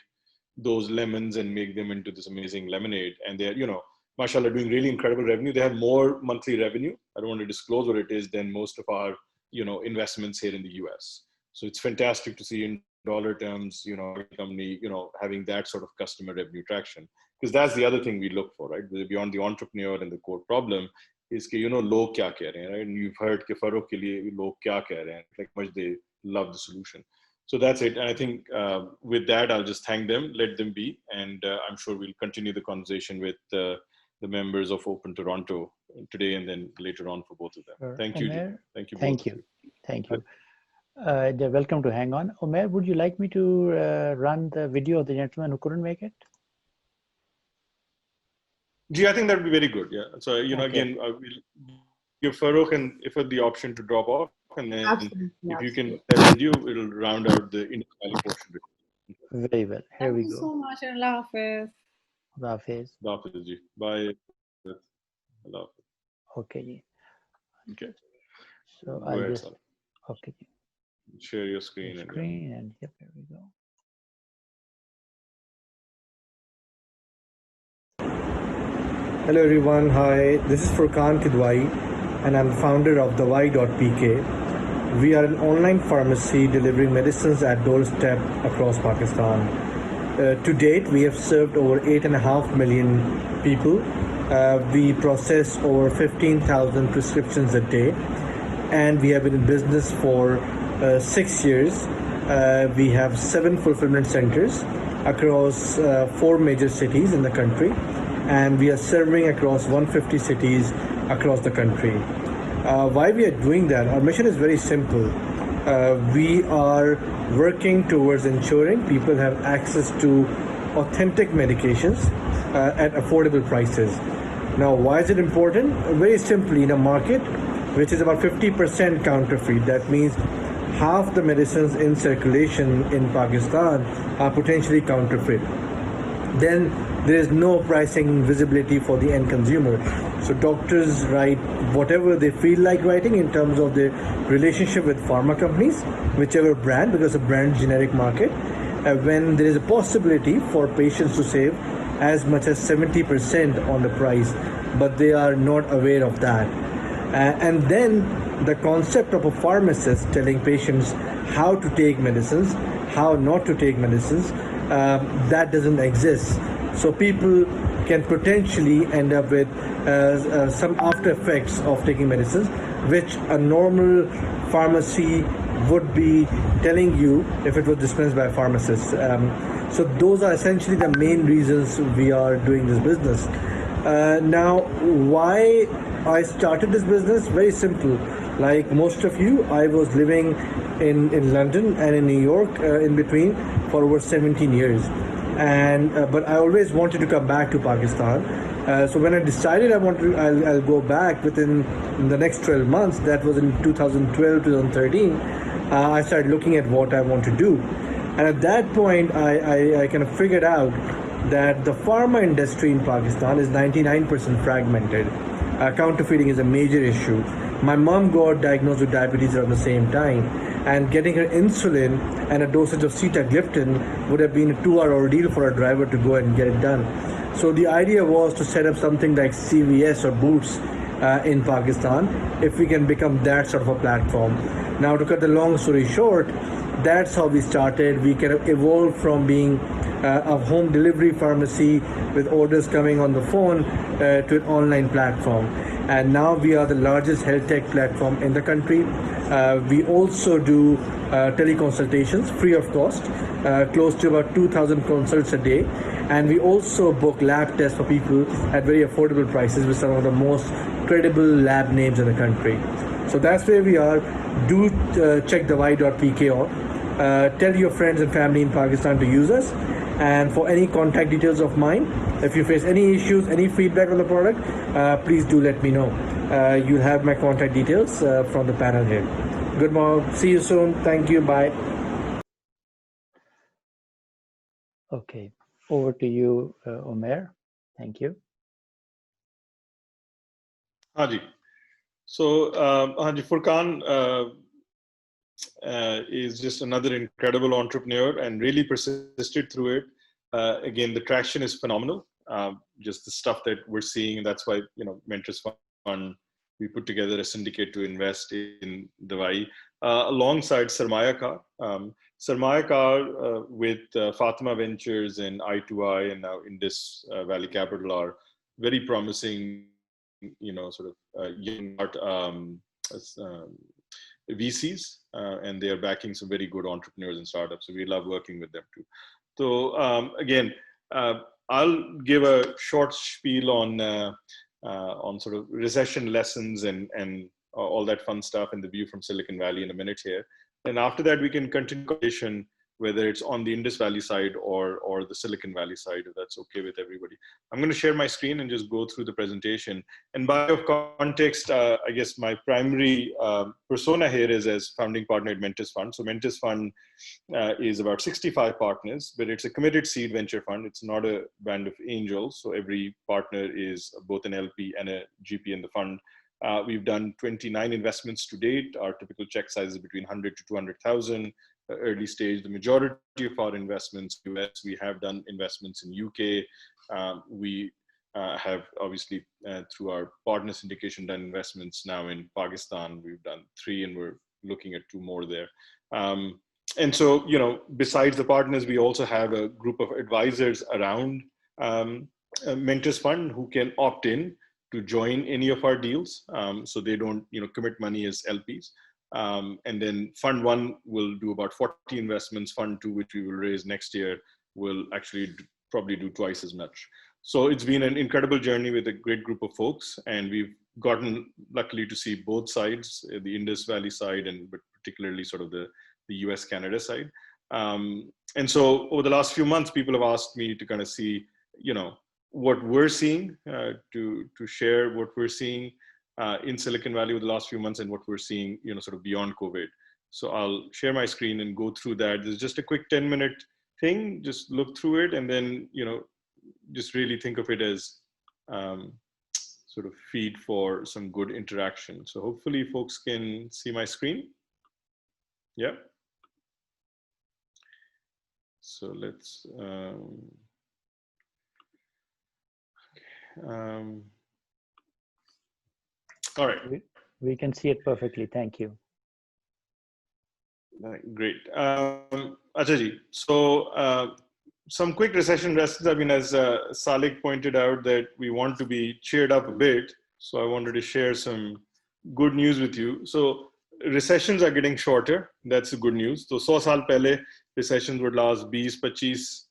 those lemons and make them into this amazing lemonade. And they're, you know, mashallah, doing really incredible revenue. They have more monthly revenue. I don't want to disclose what it is than most of our, you know, investments here in the US. So it's fantastic to see in dollar terms, you know, company, you know, having that sort of customer revenue traction. Because that's the other thing we look for, right? Beyond the entrepreneur and the core problem is, you know, log kya keh rahe hain, right? And you've heard ke Farrukh ke liye log kya keh rahe hain, like much they love the solution. So that's it. And I think with that, I'll just thank them, let them be. And I'm sure we'll continue the conversation with the members of Open Toronto today and then later on for both of them. Sure. Thank you. Umair, thank you. Thank you. Thank you. They're welcome to hang on. Umair, would you like me to run the video of the gentleman who couldn't make it? Gee, I think that would be very good. Yeah. So, you know, Okay. again, give Farokh and Ifat the option to drop off, and then Absolutely, if you can absolutely. send you, it'll round out the Indus Valley portion. Very well. Here Thank we you go. so much, and Allah Hafiz. Allah Hafiz. Allah Hafiz ji. Bye. Allah Hafiz. Okay. Ji. Okay. So Go I'll ahead, just Salih. okay. Ji. Share your screen. Screen and yep, here we go. Hello everyone, hi, this is Furqan Kidwai and I'm the founder of Dawai.pk. We are an online pharmacy delivering medicines at doorstep across Pakistan. To date, we have served over 8.5 million people. We process over 15,000 prescriptions a day, and we have been in business for 6 years. We have 7 fulfillment centers across 4 major cities in the country, and we are serving across 150 cities across the country. Why we are doing that? Our mission is very simple. We are working towards ensuring people have access to authentic medications at affordable prices. Now, why is it important? Very simply, in a market which is about 50% counterfeit, that means half the medicines in circulation in Pakistan are potentially counterfeit. Then there is no pricing visibility for the end consumer. So doctors write whatever they feel like writing in terms of their relationship with pharma companies, whichever brand, because a brand generic market, when there is a possibility for patients to save as much as 70% on the price, but they are not aware of that. And then the concept of a pharmacist telling patients how to take medicines, how not to take medicines, that doesn't exist. So people can potentially end up with some after effects of taking medicines, which a normal pharmacy would be telling you if it was dispensed by a pharmacist. So those are essentially the main reasons we are doing this business. Now, why I started this business? Very simple. Like most of you, I was living in London and in New York in between for over 17 years. And but I always wanted to come back to Pakistan. So when I decided I'll go back within the next 12 months, that was in 2012, 2013, I started looking at what I want to do. And at that point, I kind of figured out that the pharma industry in Pakistan is 99% fragmented. Counterfeiting is a major issue. My mom got diagnosed with diabetes around the same time, and getting her insulin and a dosage of sitagliptin would have been a 2-hour ordeal for a driver to go and get it done. So the idea was to set up something like CVS or Boots in Pakistan, if we can become that sort of a platform. Now, to cut the long story short, that's how we started. We kind of evolved from being a home delivery pharmacy with orders coming on the phone to an online platform. And now we are the largest health tech platform in the country. We also do teleconsultations free of cost, close to about 2,000 consults a day. And we also book lab tests for people at very affordable prices with some of the most credible lab names in the country. So that's where we are. Do check Dawai.pk out. Tell your friends and family in Pakistan to use us. And for any contact details of mine, if you face any issues, any feedback on the product, please do let me know. You'll have my contact details from the panel here. Good morning. See you soon. Thank you. Bye. Okay. Over to you, Umair. Thank you. Haji. So, Haji Furqan is just another incredible entrepreneur and really persisted through it. Again, the traction is phenomenal. Just the stuff that we're seeing, and that's why, Mentors Fund, we put together a syndicate to invest in Dawai alongside Sarmaya Car. Sarmaya Car with Fatima Ventures and I2I and now Indus Valley Capital are very promising, sort of young art VCs, and they are backing some very good entrepreneurs and startups. So we love working with them too. So again, I'll give a short spiel on sort of recession lessons and all that fun stuff and the view from Silicon Valley in a minute here. And after that, we can continue conversation whether it's on the Indus Valley side or the Silicon Valley side, if that's okay with everybody. I'm going to share my screen and just go through the presentation. And by way of context, I guess my primary persona here is as founding partner at Mentis Fund. So Mentis Fund is about 65 partners, but it's a committed seed venture fund. It's not a band of angels. So every partner is both an LP and a GP in the fund. We've done 29 investments to date. Our typical check size is between 100 to 200,000. Early stage, the majority of our investments, US, we have done investments in UK. We have obviously through our partner syndication done investments now in Pakistan. We've done 3 and we're looking at 2 more there. And so, you know, besides the partners, we also have a group of advisors around Mentis Fund who can opt in to join any of our deals. So they don't, you know, commit money as LPs. And then Fund 1 will do about 40 investments. Fund 2, which we will raise next year, will actually probably do twice as much. So it's been an incredible journey with a great group of folks. And we've gotten luckily to see both sides, the Indus Valley side, and but particularly sort of the US-Canada side. And so over the last few months, people have asked me to kind of see, you know, what we're seeing, to share what we're seeing in Silicon Valley over the last few months and what we're seeing, you know, sort of beyond COVID. So I'll share my screen and go through that. There's just a quick 10-minute thing, just look through it and then, you know, just really think of it as sort of feed for some good interaction. So hopefully folks can see my screen. Yeah. So let's, all right. We can see it perfectly. Thank you. Great. Achaji, so some quick recession lessons. I mean, as Salik pointed out, that we want to be cheered up a bit. So I wanted to share some good news with you. So recessions are getting shorter. That's the good news. So 100 saal pehle recessions would last 20-25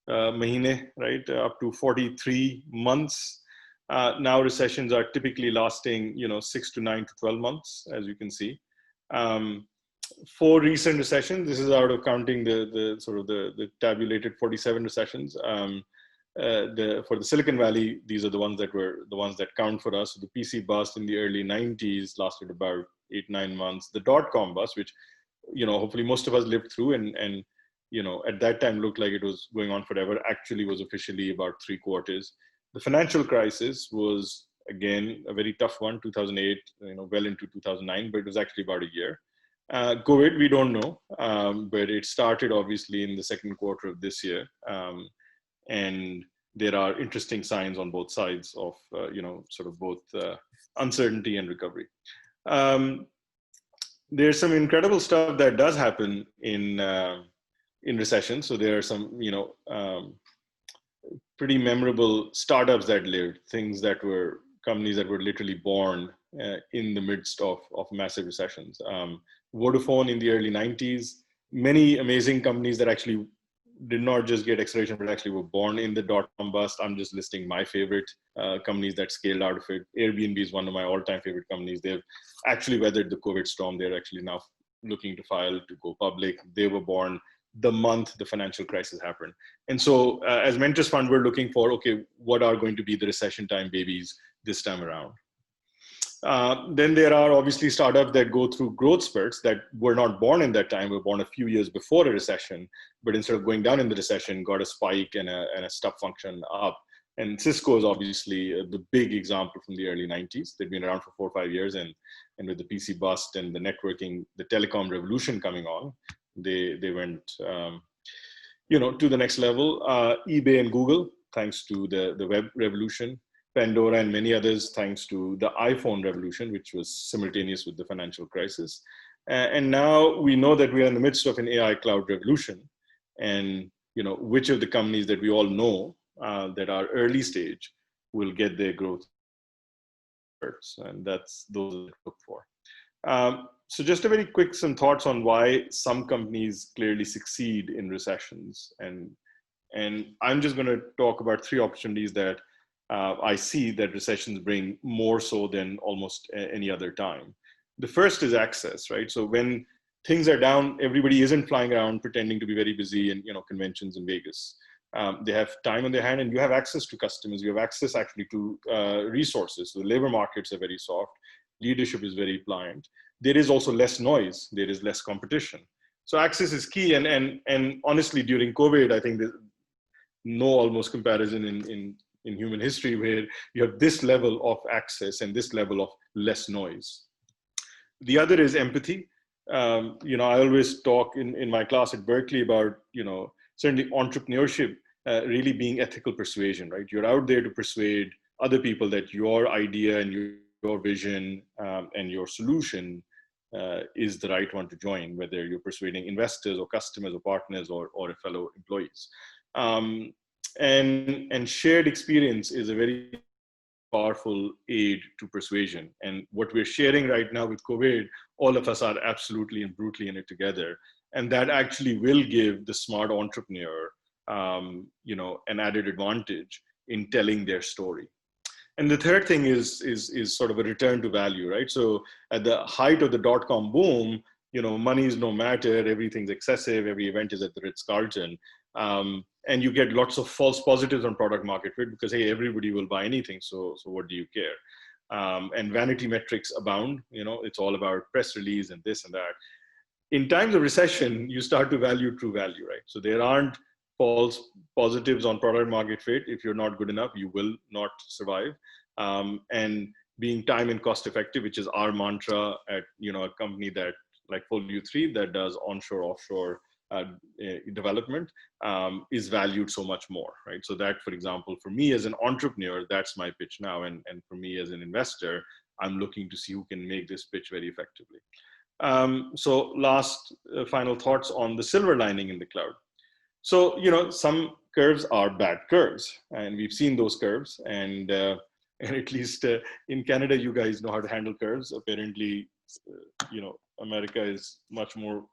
mahine, right? Up to 43 months. Now recessions are typically lasting, you know, 6 to 9 to 12 months, as you can see. 4 recent recessions. This is out of counting the sort of the tabulated 47 recessions. For the Silicon Valley, these are the ones that count for us. So the PC bust in the early 90s lasted about 8-9 months. The .com bust, which, you know, hopefully most of us lived through and you know, at that time looked like it was going on forever, actually was officially about 3 quarters. The financial crisis was, again, a very tough one, 2008, you know, well into 2009, but it was actually about a year. COVID, we don't know, but it started obviously in the second quarter of this year. And there are interesting signs on both sides of, you know, sort of both uncertainty and recovery. There's some incredible stuff that does happen in recession. So there are some, you know, pretty memorable startups that lived, things that were companies that were literally born in the midst of massive recessions. Vodafone in the early 90s, many amazing companies that actually did not just get acceleration, but actually were born in the .com bust. I'm just listing my favorite companies that scaled out of it. Airbnb is one of my all-time favorite companies. They've actually weathered the COVID storm. They're actually now looking to file to go public. They were born the month the financial crisis happened. And so as Mentis Fund, we're looking for, okay, what are going to be the recession time babies this time around? Then there are obviously startups that go through growth spurts that were not born in that time, were born a few years before a recession, but instead of going down in the recession, got a spike and a step function up. And Cisco is obviously the big example from the early 90s. They've been around for 4 or 5 years, and with the PC bust and the networking, the telecom revolution coming on, they went you know, to the next level. eBay and Google, thanks to the web revolution. Pandora and many others, thanks to the iPhone revolution, which was simultaneous with the financial crisis. And now we know that we are in the midst of an AI cloud revolution. And, you know, which of the companies that we all know that are early stage will get their growth first. And that's those that we look for. So just a very quick, some thoughts on why some companies clearly succeed in recessions. And I'm just going to talk about 3 opportunities that I see that recessions bring more so than almost any other time. The first is access, right? So when things are down. Everybody isn't flying around pretending to be very busy in conventions in Vegas. They have time on their hand, and you have access to customers. You have access actually to resources. So the labor markets are very soft. Leadership is very pliant. There is also less noise. There is less competition. So access is key. And honestly, during COVID, I think there's no almost comparison in human history where you have this level of access and this level of less noise. The other is empathy. I always talk in my class at Berkeley about, certainly entrepreneurship really being ethical persuasion, right? You're out there to persuade other people that your idea and your vision and your solution is the right one to join, whether you're persuading investors or customers or partners or fellow employees. And shared experience is a very powerful aid to persuasion. And what we're sharing right now with COVID, all of us are absolutely and brutally in it together. And that actually will give the smart entrepreneur, an added advantage in telling their story. And the third thing is sort of a return to value, right? So at the height of the dot-com boom, money is no matter, everything's excessive, every event is at the Ritz-Carlton. And you get lots of false positives on product market fit because, hey, everybody will buy anything, so what do you care? And vanity metrics abound, it's all about press release and this and that. In times of recession, you start to value true value, right? So there aren't false positives on product market fit. If you're not good enough, you will not survive. And being time and cost effective, which is our mantra at a company that like Folio 3 that does onshore, offshore development is valued so much more, right? So that, for example, for me as an entrepreneur, that's my pitch now. And for me as an investor, I'm looking to see who can make this pitch very effectively. So last final thoughts on the silver lining in the cloud. So, some curves are bad curves, and we've seen those curves. And at least in Canada, you guys know how to handle curves. Apparently, America is much more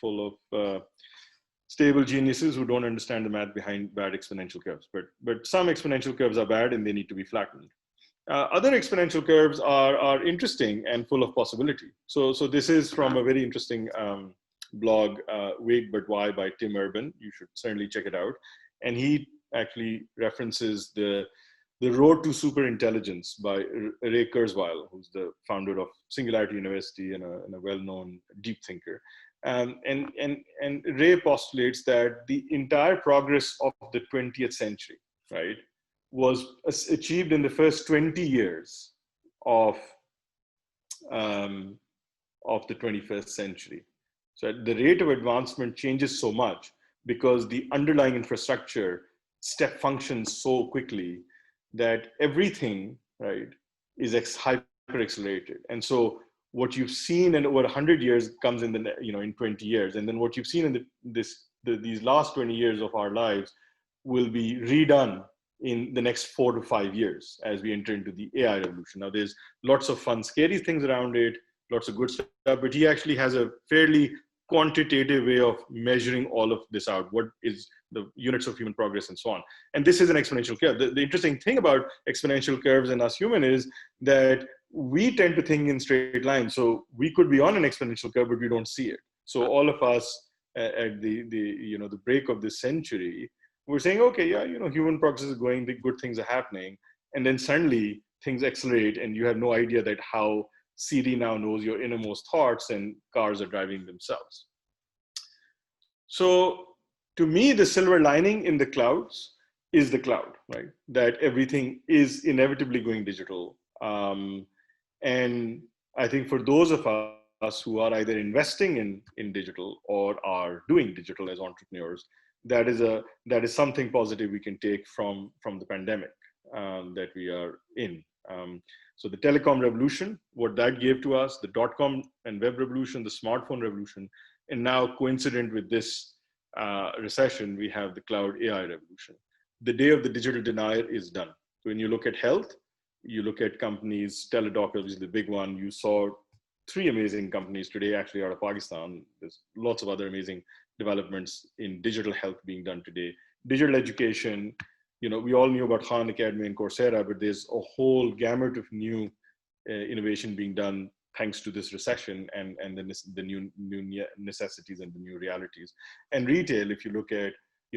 full of stable geniuses who don't understand the math behind bad exponential curves. But some exponential curves are bad and they need to be flattened. Other exponential curves are interesting and full of possibility. So this is from a very interesting blog, Wait But Why by Tim Urban. You should certainly check it out. And he actually references the Road to Superintelligence by Ray Kurzweil, who's the founder of Singularity University and a well-known deep thinker. And Ray postulates that the entire progress of the 20th century, right, was achieved in the first 20 years of the 21st century. So the rate of advancement changes so much because the underlying infrastructure step functions so quickly that everything, right, is hyper accelerated. And so what you've seen in over 100 years comes in in 20 years, and then what you've seen in these last 20 years of our lives will be redone in the next 4 to 5 years as we enter into the AI revolution. Now, there's lots of fun, scary things around it, lots of good stuff, but he actually has a fairly quantitative way of measuring all of this out. What is the units of human progress and so on. And this is an exponential curve. The interesting thing about exponential curves and us human is that we tend to think in straight lines. So we could be on an exponential curve, but we don't see it. So all of us at the break of this century, we're saying, okay, yeah, human progress is going, the good things are happening. And then suddenly things accelerate and you have no idea that how Siri now knows your innermost thoughts and cars are driving themselves. So to me, the silver lining in the clouds is the cloud, right? That everything is inevitably going digital. And I think for those of us who are either investing in digital or are doing digital as entrepreneurs, that is something positive we can take from the pandemic that we are in. So the telecom revolution, what that gave to us, the .com and web revolution, the smartphone revolution, and now coincident with this recession, we have the cloud AI revolution. The day of the digital denier is done. So when you look at health, you look at companies, Teladoc is the big one. You saw 3 amazing companies today actually out of Pakistan. There's lots of other amazing developments in digital health being done today. Digital education, we all knew about Khan Academy and Coursera, but there's a whole gamut of new innovation being done thanks to this recession and the new necessities and the new realities. And retail, if you look at,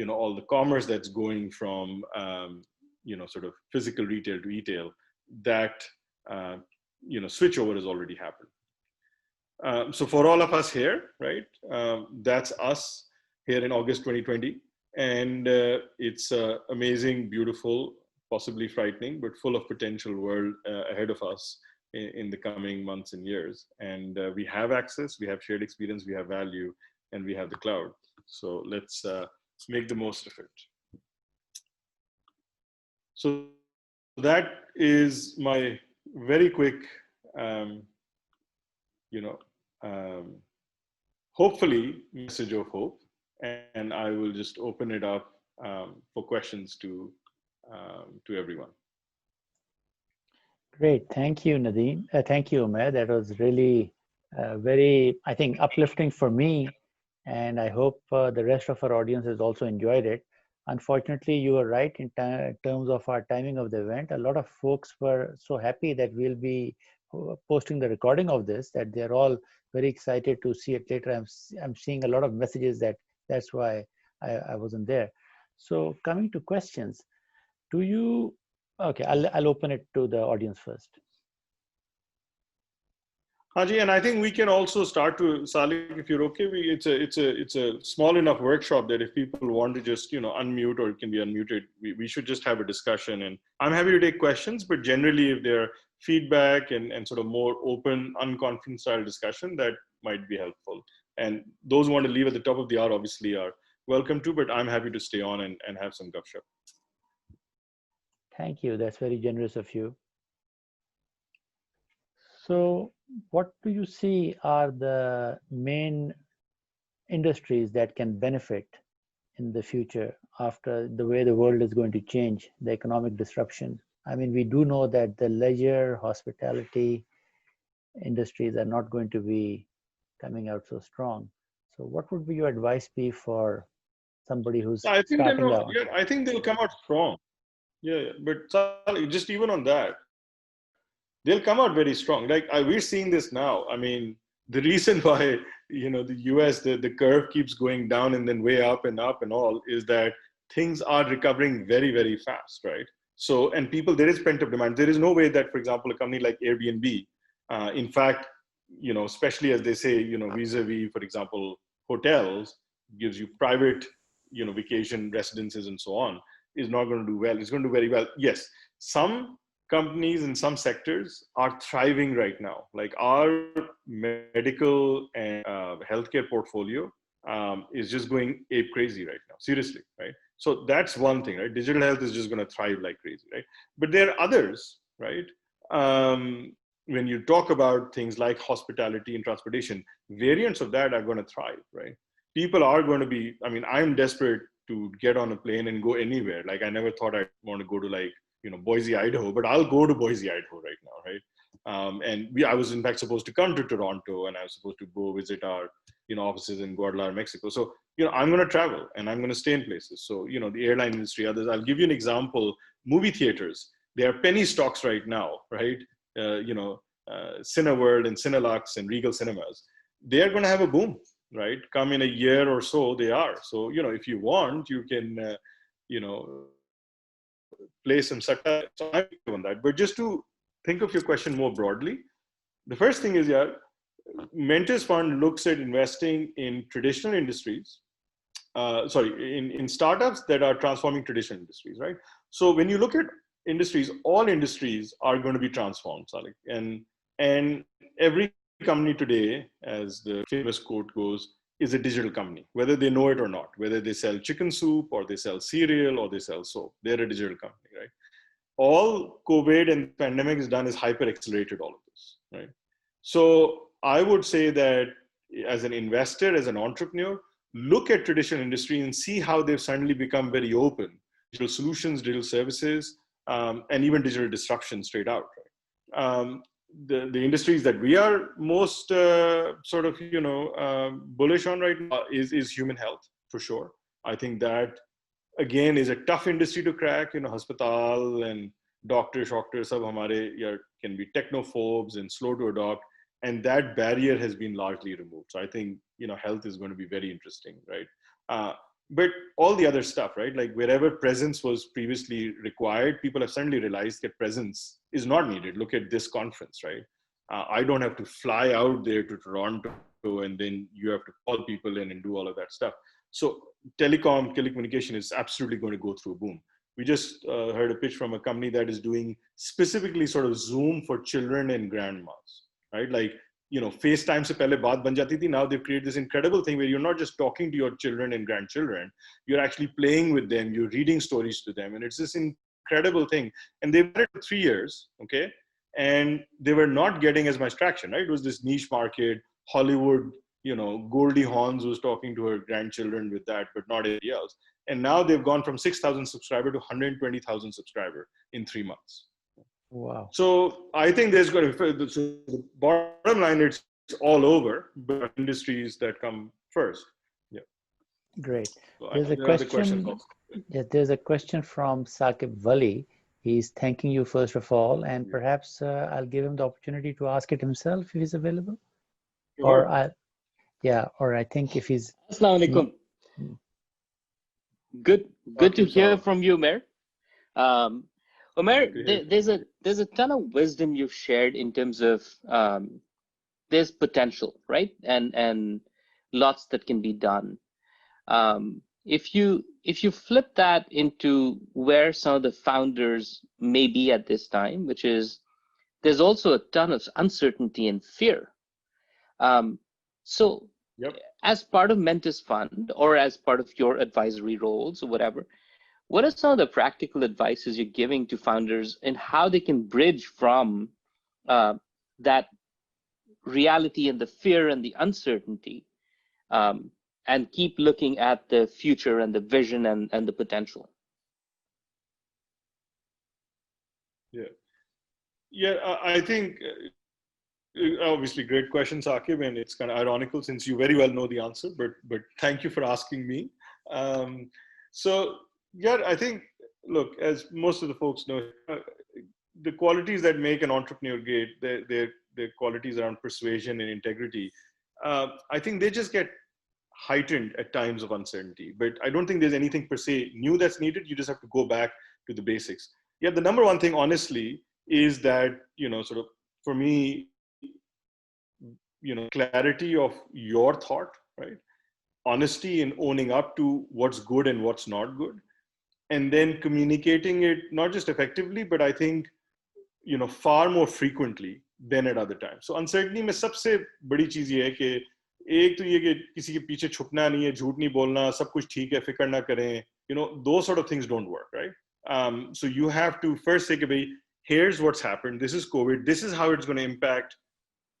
all the commerce that's going from, sort of physical retail to retail, that, switchover has already happened. So for all of us here, right, that's us here in August 2020. And it's an amazing, beautiful, possibly frightening, but full of potential world ahead of us in the coming months and years. And we have access, we have shared experience, we have value, and we have the cloud. So let's make the most of it. So that is my very quick, hopefully message of hope. And I will just open it up for questions to everyone. Great, thank you, Nadeem. Thank you, Umair. That was really very, I think, uplifting for me, and I hope the rest of our audience has also enjoyed it. Unfortunately, you were right in terms of our timing of the event. A lot of folks were so happy that we'll be posting the recording of this, that they're all very excited to see it later. I'm seeing a lot of messages that's why I wasn't there. So coming to questions, okay, I'll open it to the audience first. Haji, and I think we can also start to, Salik, if you're okay, it's a small enough workshop that if people want to just, unmute, or it can be unmuted, we should just have a discussion. And I'm happy to take questions, but generally if there are feedback and sort of more open, unconference style discussion, that might be helpful. And those who want to leave at the top of the hour obviously are welcome to, but I'm happy to stay on and have some gupshup. Thank you. That's very generous of you. So what do you see are the main industries that can benefit in the future after the way the world is going to change, the economic disruption? I mean, we do know that the leisure, hospitality industries are not going to be coming out so strong. So what would be your advice be for somebody who's starting out? Yeah, I think they'll come out strong. Yeah, but just even on that, they'll come out very strong. Like we're seeing this now. I mean, the reason why, the US, the curve keeps going down and then way up and all is that things are recovering very, very fast, right? So, and there is pent up demand. There is no way that, for example, a company like Airbnb, in fact, especially as they say, vis-a-vis, for example, hotels, gives you private, vacation residences and so on, is not going to do well. It's going to do very well. Yes, some companies in some sectors are thriving right now. Like our medical and healthcare portfolio is just going ape crazy right now, seriously, right? So that's one thing, right? Digital health is just going to thrive like crazy, right? But there are others, right? When you talk about things like hospitality and transportation, variants of that are going to thrive, right? People are going to be, I mean, I'm desperate to get on a plane and go anywhere. Like I never thought I'd want to go to like, Boise, Idaho, but I'll go to Boise, Idaho right now, right? And I was in fact supposed to come to Toronto, and I was supposed to go visit our, offices in Guadalajara, Mexico. So, I'm going to travel and I'm going to stay in places. So, the airline industry, others, I'll give you an example. Movie theaters, they are penny stocks right now, right? Cineworld and Cinelux and Regal Cinemas, they're going to have a boom, right? Come in a year or so, they are. So, if you want, you can, play some satta on that. But just to think of your question more broadly, the first thing is, Mentors Fund looks at investing in traditional industries, in startups that are transforming traditional industries, right? So when you look at industries, all industries are going to be transformed, Salik. And every company today, as the famous quote goes, is a digital company, whether they know it or not, whether they sell chicken soup or they sell cereal or they sell soap, they're a digital company, right? All COVID and pandemic has done is hyper accelerated all of this, right? So I would say that as an investor, as an entrepreneur, look at traditional industry and see how they've suddenly become very open. Digital solutions, digital services, and even digital disruption straight out, right? The industries that we are most bullish on right now is human health, for sure. I think that, again, is a tough industry to crack. Hospital and doctors, sab hamare can be technophobes and slow to adopt. and that barrier has been largely removed. So I think, health is going to be very interesting, right? But all the other stuff, right? Like wherever presence was previously required, people have suddenly realized that presence is not needed. Look at this conference, right? I don't have to fly out there to Toronto and then you have to call people in and do all of that stuff. So telecommunication is absolutely going to go through a boom. We just heard a pitch from a company that is doing specifically sort of Zoom for children and grandmas, right? Like, FaceTime se pehle baat ban jati thi. Now they've created this incredible thing where you're not just talking to your children and grandchildren, you're actually playing with them, you're reading stories to them. And it's this incredible thing. And they've done it for 3 years, okay? And they were not getting as much traction, right? It was this niche market, Hollywood, Goldie Hawn was talking to her grandchildren with that, but not anybody else. And now they've gone from 6,000 subscribers to 120,000 subscribers in 3 months. Wow. So I think there's going to be, the bottom line, it's all over, but industries that come first. Yeah. Great. So there's a question. Yeah, there's a question from Saqib Wali. He's thanking you first of all, and perhaps I'll give him the opportunity to ask it himself if he's available. Sure. Or I think if he's. Assalamu alaikum. Good to hear from you, Umair. Umair, there's a ton of wisdom you've shared in terms of there's potential, right? And lots that can be done. If you flip that into where some of the founders may be at this time, which is there's also a ton of uncertainty and fear. So as part of Mentis Fund or as part of your advisory roles or whatever, what are some of the practical advices you're giving to founders and how they can bridge from that reality and the fear and the uncertainty and keep looking at the future and the vision and the potential? Yeah, I think obviously great question, Saqib, and it's kind of ironical since you very well know the answer, but thank you for asking me. So yeah, I think, look, as most of the folks know, the qualities that make an entrepreneur great, they're qualities around persuasion and integrity. I think they just get heightened at times of uncertainty, but I don't think there's anything per se new that's needed. You just have to go back to the basics. Yeah, the number one thing, honestly, is that, sort of for me, clarity of your thought, right? Honesty in owning up to what's good and what's not good. And then communicating it, not just effectively, but I think, far more frequently than at other times. So uncertainty में सबसे बड़ी चीज़ ये है कि एक तो ये कि किसी के पीछे छुपना नहीं है, झूठ नहीं बोलना, सब कुछ ठीक है, फिक्र ना करें. Those sort of things don't work, right? So you have to first say, okay, here's what's happened. This is COVID. This is how it's going to impact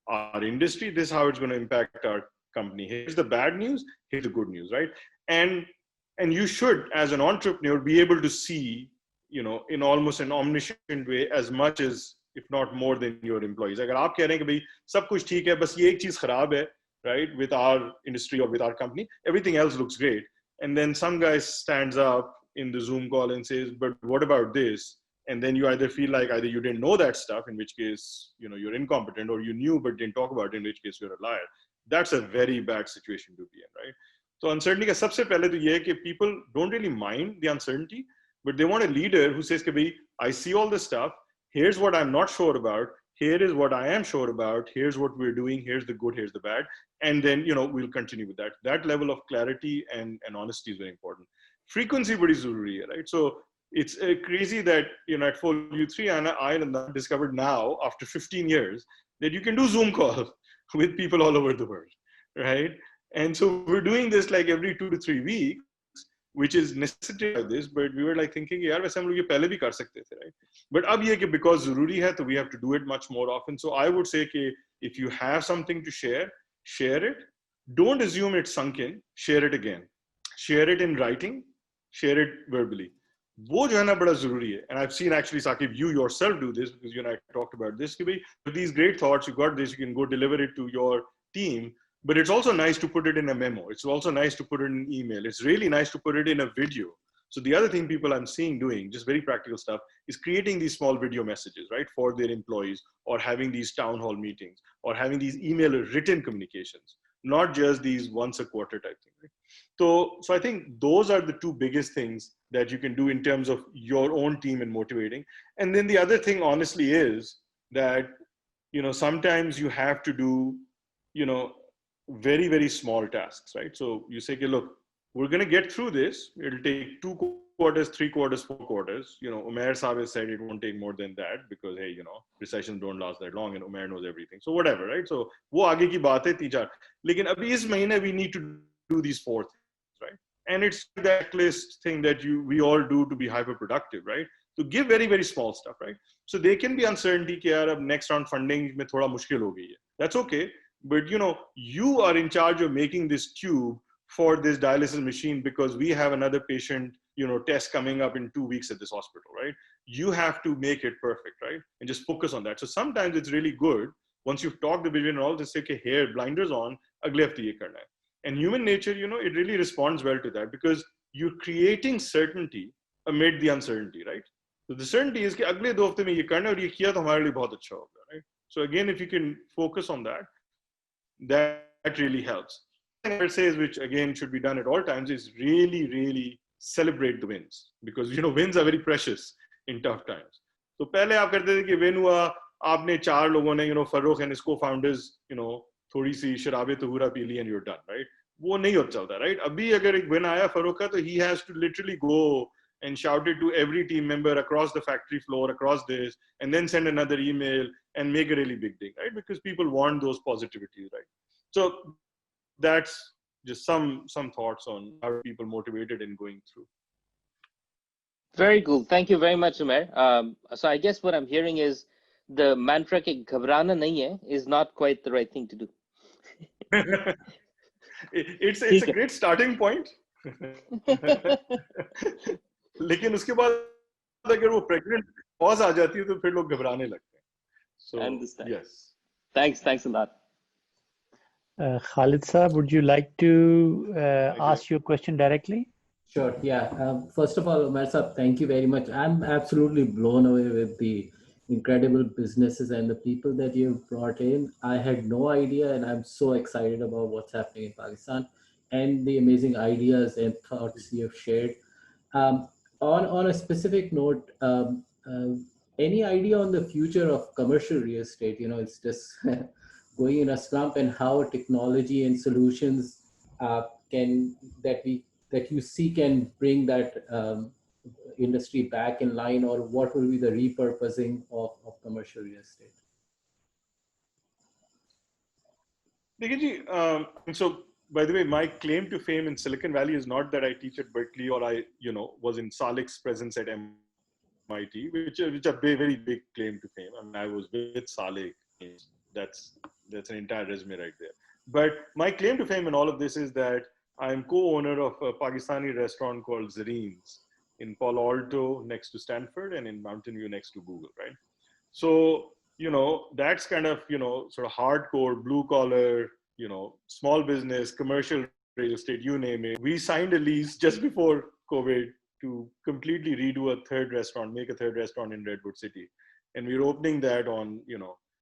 our industry. This is how it's going to impact our company. Here's the bad news. Here's the good news, right? And you should, as an entrepreneur, be able to see, in almost an omniscient way, as much as, if not more than your employees. अगर आप कह रहे हैं कि भाई सब कुछ ठीक है, बस ये एक चीज खराब है, right, with our industry or with our company, everything else looks great. And then some guy stands up in the Zoom call and says, but what about this? And then you either feel like either you didn't know that stuff, in which case, you're incompetent, or you knew but didn't talk about it, in which case you're a liar. That's a very bad situation to be in, right? So uncertainty ka sabse pehle to ye hai ki people don't really mind the uncertainty, but they want a leader who says, I see all this stuff. Here's what I'm not sure about. Here is what I am sure about. Here's what we're doing. Here's the good. Here's the bad. And then, we'll continue with that. That level of clarity and honesty is very important. Frequency badi zaruri hai, right? So it's crazy that, at FOLU3, and I discovered now, after 15 years, that you can do Zoom calls with people all over the world, right? And so we're doing this like every 2 to 3 weeks, which is necessary by this, but we were like thinking, yaar, waise hum log ye pehle bhi kar sakte the, right? But ab ye ki because zaruri hai, so we have to do it much more often. So I would say ki if you have something to share, share it. Don't assume it's sunk in, share it again. Share it in writing, share it verbally. वो जो है ना बड़ा ज़रूरी है. And I've seen actually, Saqib, you yourself do this, because you and I talked about this. With these great thoughts, you got this, you can go deliver it to your team. But it's also nice to put it in a memo. It's also nice to put it in an email. It's really nice to put it in a video So the other thing people I'm seeing doing, just very practical stuff, is creating these small video messages, right, for their employees, or having these town hall meetings, or having these email or written communications, not just these once a quarter type thing. Right? So I think those are the two biggest things that you can do in terms of your own team and motivating. And then the other thing, honestly, is that, sometimes you have to do, very, very small tasks, right? So you say, okay, look, we're going to get through this. It'll take 2 quarters, 3 quarters, 4 quarters. Umair Saab has said it won't take more than that because, hey, recessions don't last that long and Umair knows everything. So whatever, right? So wo aage ki baat hai 3-4. Lekin abhi is mahine we need to do these 4 things, right? And it's that list thing that we all do to be hyper productive, right? To give very, very small stuff, right? So there can be uncertainty कि यार अब next round funding में थोड़ा मुश्किल हो गई है. That's okay. But you are in charge of making this tube for this dialysis machine because we have another patient, test coming up in 2 weeks at this hospital, right? You have to make it perfect, right? And just focus on that. So sometimes it's really good once you've talked the vision and all, just say, okay, here, blinders on, agle hafte ye karna hai. And human nature, it really responds well to that because you're creating certainty amid the uncertainty, right? So the certainty is that agle 2 hafte mein ye karna hai aur ye kiya to hamare liye bahut acha hoga, right? So again, if you can focus on that, that really helps. The thing I would say is, which again should be done at all times, is really, really celebrate the wins because wins are very precious in tough times. So पहले आप करते थे कि win हुआ, आपने 4 लोगों ने Farokh and his co-founders थोड़ी सी शराबे तहूरा पी ली and you're done, right? वो नहीं होता चलता, right? अभी अगर एक win आया Farokh का, तो he has to literally go and shout it to every team member across the factory floor, across this, and then send another email and make a really big thing, right? Because people want those positivities, right? So that's just some thoughts on how people motivated in going through. Very cool. Thank you very much, Umair. So I guess what I'm hearing is the mantra ke ghabrana nahi hai is not quite the right thing to do. It's a great starting point. लेकिन उसके बाद अगर वो pregnant pause आ जाती है तो फिर लोग घबराने लगते हैं. So I understand. Yes. Thanks a lot. Khalid Saab, would you like to ask your question directly? Sure, yeah. First of all, Umair Saab, thank you very much. I'm absolutely blown away with the incredible businesses and the people that you've brought in. I had no idea, and I'm so excited about what's happening in Pakistan and the amazing ideas and thoughts you've shared. On a specific note, any idea on the future of commercial real estate? It's just going in a slump, and how technology and solutions that you see can bring that industry back in line, or what will be the repurposing of commercial real estate? So by the way, my claim to fame in Silicon Valley is not that I teach at Berkeley or I, was in Salikh's presence at MIT, which a very big claim to fame. I mean, I was with Salih. That's an entire resume right there. But my claim to fame in all of this is that I'm co-owner of a Pakistani restaurant called Zareen's in Palo Alto next to Stanford and in Mountain View next to Google, right? So, that's kind of, sort of hardcore, blue collar, small business, commercial real estate, you name it. We signed a lease just before COVID to completely redo a third restaurant, make a third restaurant in Redwood City. And we're opening that on,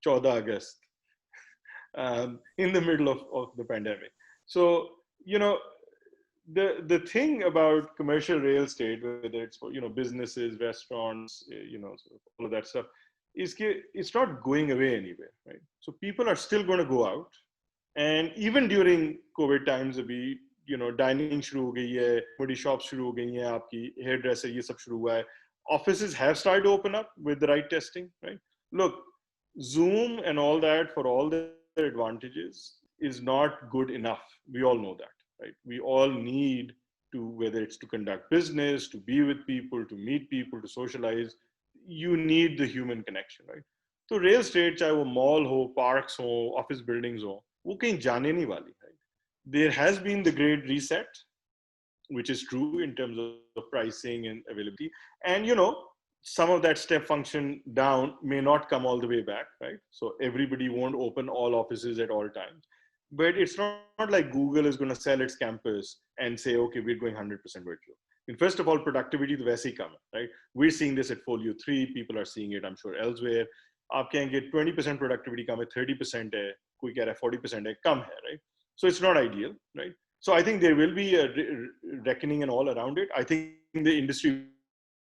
14 August in the middle of the pandemic. So, the thing about commercial real estate, whether it's for, businesses, restaurants, sort of all of that stuff, is it's not going away anywhere, right? So people are still going to go out. And even during COVID times, abhi, dining shuru ho gayi hai, body shops shuru ho gayi hai, aapki hairdresser, ye sab shuru hua hai. Offices have started to open up with the right testing, right? Look, Zoom and all that, for all their advantages, is not good enough. We all know that, right? We all need to, whether it's to conduct business, to be with people, to meet people, to socialize, you need the human connection, right? So real estate, chahe wo mall ho, parks ho, office buildings ho, wo kahin jaane nahi wali, right? There has been the great reset, which is true in terms of pricing and availability. And, some of that step function down may not come all the way back, right? So everybody won't open all offices at all times. But it's not like Google is going to sell its campus and say, okay, we're going 100% virtual. And first of all, productivity to वैसे ही कम है, right? We're seeing this at Folio 3. People are seeing it, I'm sure, elsewhere. आप कहेंगे 20% productivity कम है, 30% है, कोई कह रहा है 40% है, कम है, right? So it's not ideal, right? So I think there will be a reckoning and all around it. I think the industry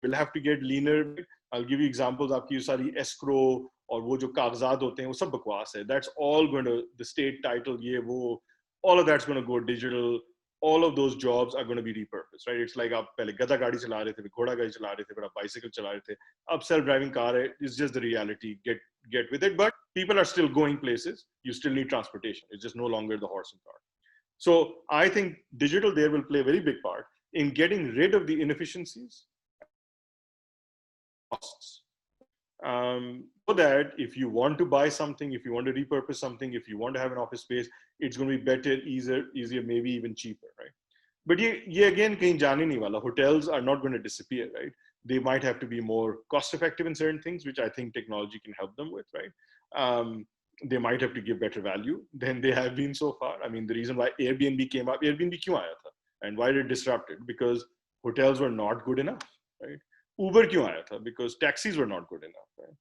will have to get leaner. I'll give you examples. आपकी सारी escrow और वो जो कागजात होते हैं वो सब बकवास है. That's all going to, the state title, ये वो, all of that's going to go digital. All of those jobs are going to be repurposed, right? It's like आप पहले गधा गाड़ी चला रहे थे, फिर घोड़ा गाड़ी चला रहे थे, फिर आप bicycle चला रहे थे. अब self-driving car है, it's just the reality. Get with it. But people are still going places. You still need transportation. It's just no longer the horse and cart. So I think digital there will play a very big part in getting rid of the inefficiencies, costs. So that if you want to buy something, if you want to repurpose something, if you want to have an office space, it's going to be better, easier, maybe even cheaper, right? But ye again, kahin jaane nahi wala. Hotels are not going to disappear, right? They might have to be more cost effective in certain things, which I think technology can help them with, right? They might have to give better value than they have been so far. I mean, the reason why Airbnb came up, Airbnb kyun aaya tha? And why did it disrupt it? Because hotels were not good enough, right? Uber kyun aaya tha? Because taxis were not good enough, right?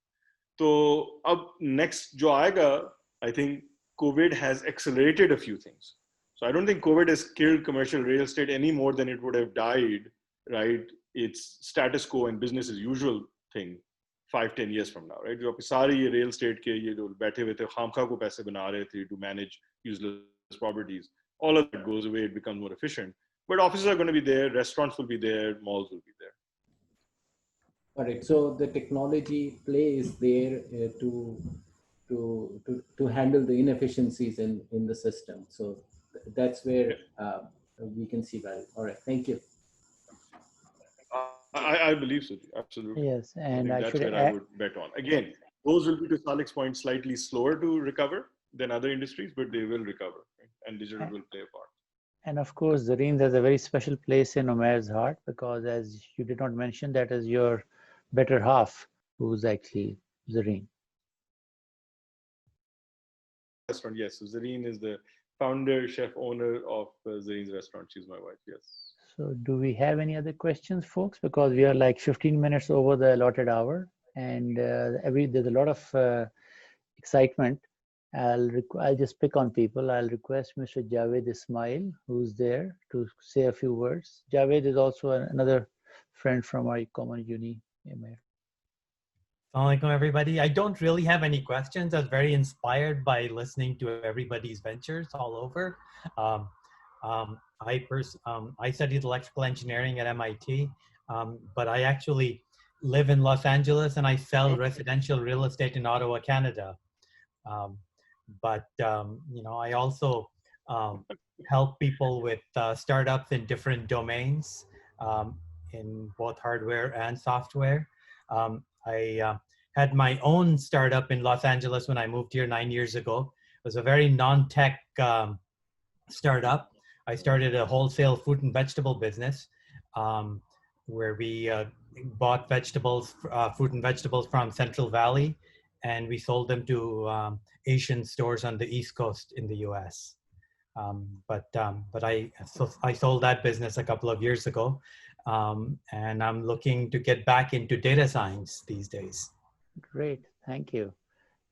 So up next jo aayega, I think COVID has accelerated a few things. So I don't think COVID has killed commercial real estate any more than it would have died, right? It's status quo and business as usual thing 5-10 years from now, right? जो सारी ये real estate के ये जो बैठे हुए थे खामखा को पैसे बना रहे थे to manage useless properties, all of that goes away. It becomes more efficient. But offices are going to be there, restaurants will be there, malls will be there. All right. So the technology play is there to handle the inefficiencies in the system. So that's where we can see value. All right. Thank you. I believe so. Absolutely. Yes, and that's where I would bet on. Again, those will be, to Salik's point, slightly slower to recover than other industries, but they will recover, right? And digital will play a part. And of course, Zareen has a very special place in Umair's heart, because as you did not mention, that is your better half, who's actually Zareen. Restaurant, yes. So Zareen is the founder, chef, owner of Zareen's restaurant. She's my wife, yes. So do we have any other questions, folks? Because we are like 15 minutes over the allotted hour, and there's a lot of excitement. I'll just pick on people. I'll request Mr. Javed Ismail, who's there, to say a few words. Javed is also another friend from our common uni. Assalamu alaikum, everybody. I don't really have any questions. I was very inspired by listening to everybody's ventures all over. I studied electrical engineering at MIT, but I actually live in Los Angeles and I sell residential real estate in Ottawa, Canada. You know, I also help people with startups in different domains, in both hardware and software. I had my own startup in Los Angeles when I moved here 9 years ago. It was a very non-tech startup. I started a wholesale fruit and vegetable business where we bought vegetables, fruit and vegetables from Central Valley, and we sold them to Asian stores on the East Coast in the US. I sold that business a couple of years ago, and I'm looking to get back into data science these days. Great, thank you.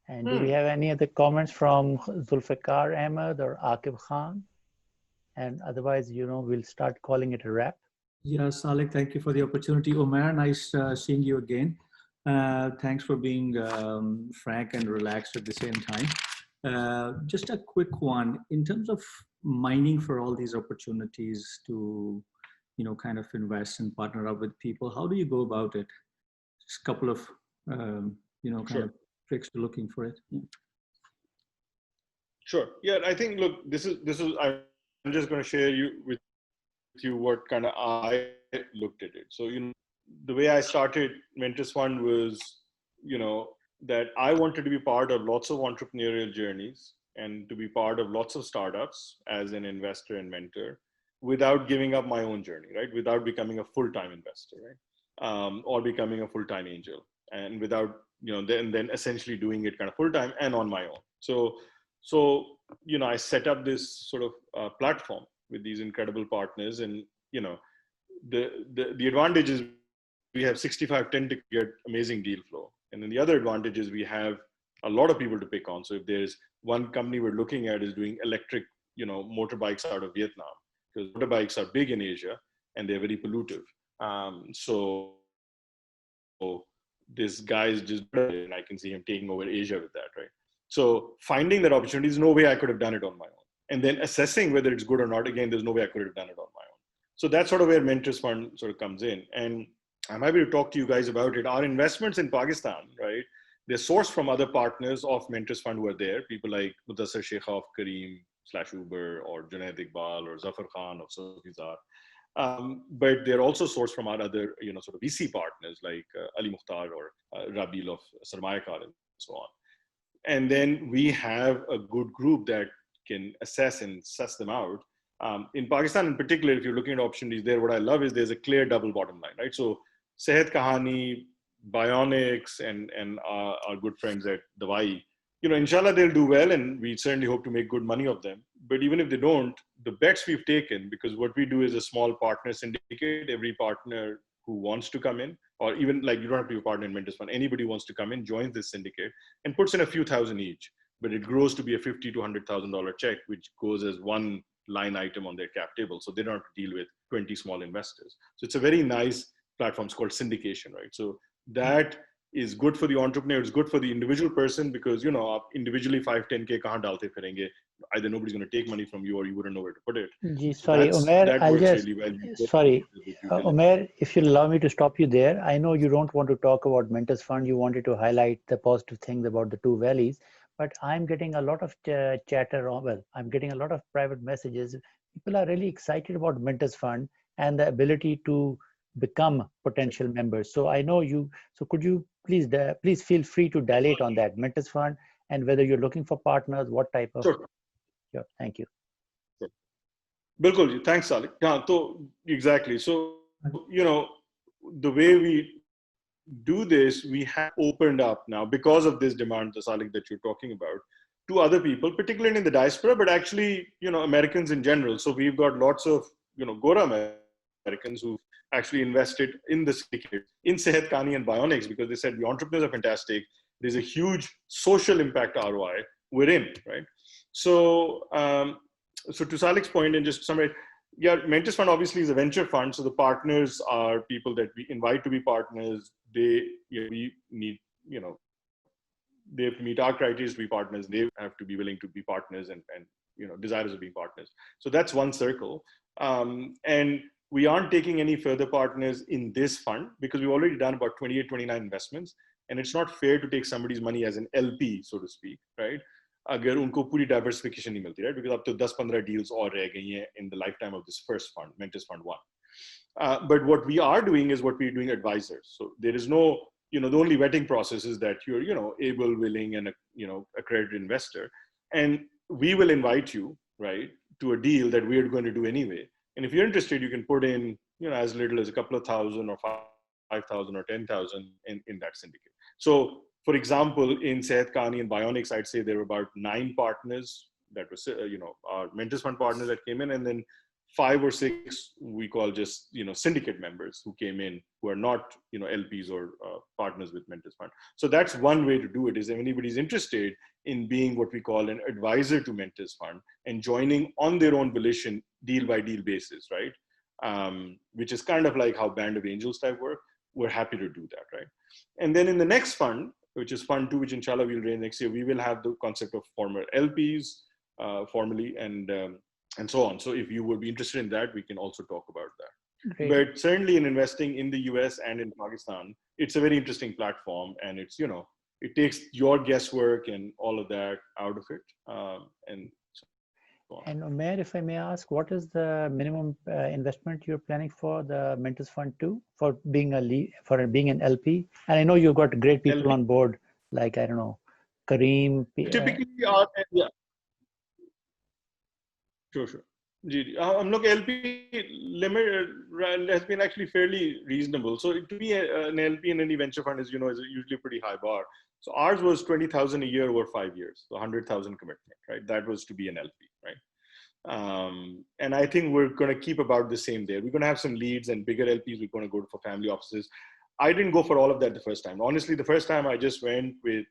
And do we have any other comments from Zulfikar Ahmed or Aqib Khan? And otherwise, you know, we'll start calling it a wrap. Yeah, Salik, thank you for the opportunity. Umair, nice seeing you again. Thanks for being frank and relaxed at the same time. Just a quick one, in terms of mining for all these opportunities to, you know, kind of invest and partner up with people, how do you go about it? Just a couple of, you know, kind of tricks to looking for it. Yeah. Sure. Yeah, I think, look, this is I'm just going to share with you what kind of I looked at it. So, you know, the way I started Mentors Fund was, you know, that I wanted to be part of lots of entrepreneurial journeys and to be part of lots of startups as an investor and mentor without giving up my own journey, right? Without becoming a full-time investor, right? Or becoming a full-time angel, and without, you know, then essentially doing it kind of full-time and on my own. So, you know, I set up this sort of platform with these incredible partners, and, you know, the advantage is we have 65-10 to get amazing deal flow. And then the other advantage is we have a lot of people to pick on. So if there's one company we're looking at is doing electric, motorbikes out of Vietnam, because motorbikes are big in Asia and they're very pollutive. So this guy is just, and I can see him taking over Asia with that, right? So finding that opportunity, there's no way I could have done it on my own. And then assessing whether it's good or not, again, there's no way I could have done it on my own. So that's sort of where Mentors Fund sort of comes in. And I'm happy to talk to you guys about it. Our investments in Pakistan, right? They're sourced from other partners of Mentors Fund who are there. People like Mudassar Sheikhoff, Kareem/Uber, or Junaid Iqbal, or Zafar Khan of Sofizar. But they're also sourced from our other, sort of VC partners like Ali Mukhtar or Rabil of Sarmayakar and so on. And then we have a good group that can assess and suss them out. In Pakistan in particular, if you're looking at opportunities there, what I love is there's a clear double bottom line, right? So Sehat Kahani, Bionics, and our good friends at Dawai, inshallah they'll do well, and we certainly hope to make good money of them. But even if they don't, the bets we've taken, because what we do is a small partner syndicate. Every partner who wants to come in, or even like you don't have to be a partner in Mentors Fund, anybody who wants to come in, joins this syndicate and puts in a few thousand each. But it grows to be a $50,000 to $100,000 check, which goes as one line item on their cap table. So they don't have to deal with 20 small investors. So it's a very nice platform. It's called syndication, right? So that is good for the entrepreneur. It's good for the individual person because, individually 5-10K kahan dalte firenge. Either nobody's going to take money from you or you wouldn't know where to put it. Sorry, Umair, Umair, if you'll allow me to stop you there. I know you don't want to talk about Mentors Fund. You wanted to highlight the positive things about the two valleys. But I'm getting a lot of chatter. I'm getting a lot of private messages. People are really excited about Mentors Fund and the ability to become potential members. So I know you. So could you please feel free to dilate on that Mentors Fund and whether you're looking for partners, what type of. Sure. Yeah, thank you. Sure. Bilkul, thanks, Salik. So exactly. So the way we do this, we have opened up now because of this demand, Salik, that you're talking about, to other people, particularly in the diaspora, but actually, Americans in general. So we've got lots of, Gora Americans who actually invested in the syndicate, in Sehat Kahani and Bionics, because they said the entrepreneurs are fantastic. There's a huge social impact ROI. We're in, right? So, so to Salik's point, and just summarize, Mentors Fund obviously is a venture fund. So the partners are people that we invite to be partners. We need, they have to meet our criteria to be partners. They have to be willing to be partners and desirous of being partners. So that's one circle. And we aren't taking any further partners in this fund because we've already done about 28, 29 investments. And it's not fair to take somebody's money as an LP, so to speak, right? Agar unko puri diversification nahi milti, right? Because up to 10-15 deals aur reh gayi hain in the lifetime of this first fund, Mentors Fund 1. But what we are doing is what we're doing advisors. So there is no, the only vetting process is that you're, able, willing, and accredited investor. And we will invite you, right, to a deal that we're going to do anyway. And if you're interested, you can put in, as little as a couple of thousand or 5,000 or 10,000 in that syndicate. So, for example, in Sehat Kahani and Bionics, I'd say there were about 9 partners that was, our Mentors Fund partners that came in, and then 5 or 6 we call just, syndicate members who came in who are not, LPs or partners with Mentors Fund. So that's one way to do it, is if anybody's interested in being what we call an advisor to Mentors Fund and joining on their own volition, deal by deal basis, right? Which is kind of like how Band of Angels type work. We're happy to do that, right? And then in the next fund, which is Fund 2, which inshallah we'll raise next year, we will have the concept of former LPs formally and so on. So if you would be interested in that, we can also talk about that. Great. But certainly in investing in the US and in Pakistan, it's a very interesting platform, and it's, it takes your guesswork and all of that out of it. And Umair, if I may ask, what is the minimum investment you're planning for the Mentors Fund 2 for being being an LP? And I know you've got great people LP on board, like, I don't know, Kareem. Typically, yeah. Sure. Look, LP limit has been actually fairly reasonable. So to be an LP in any venture fund is, is usually a pretty high bar. So ours was 20,000 a year over 5 years, so 100,000 commitment, right? That was to be an LP, right? And I think we're going to keep about the same there. We're going to have some leads and bigger LPs. We're going to go for family offices. I didn't go for all of that the first time. Honestly, the first time I just went with,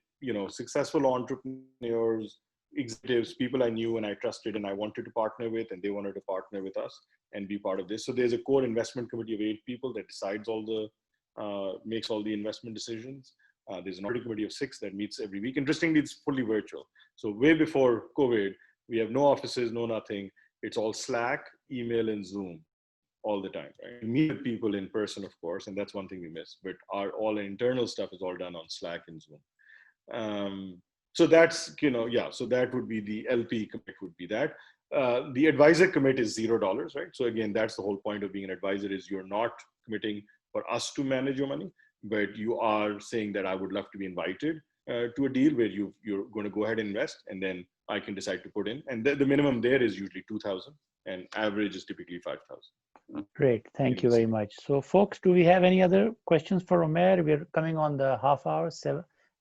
successful entrepreneurs, executives, people I knew and I trusted and I wanted to partner with, and they wanted to partner with us and be part of this. So there's a core investment committee of 8 people that decides makes all the investment decisions. There's an audit committee of 6 that meets every week. Interestingly, it's fully virtual. So way before COVID, we have no offices, no nothing. It's all Slack, email, and Zoom all the time. Right? We meet with people in person, of course, and that's one thing we miss. But all internal stuff is all done on Slack and Zoom. So that's, so that would be the LP commit would be that. The advisor commit is $0, right? So again, that's the whole point of being an advisor is you're not committing for us to manage your money, but you are saying that I would love to be invited to a deal where you're going to go ahead and invest, and then I can decide to put in. And the minimum there is usually 2,000 and average is typically 5,000. Great. Thank you very much. So folks, do we have any other questions for Umair? We're coming on the half hour,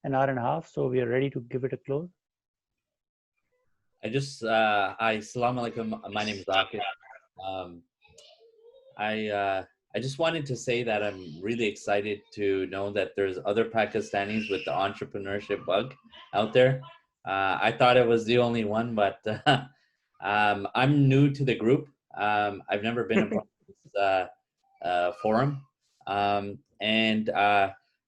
an hour and a half. So we are ready to give it a close. Hi, Assalamu alaikum. My name is Akif. I just wanted to say that I'm really excited to know that there's other Pakistanis with the entrepreneurship bug out there. I thought it was the only one, but I'm new to the group. I've never been a part of this forum. And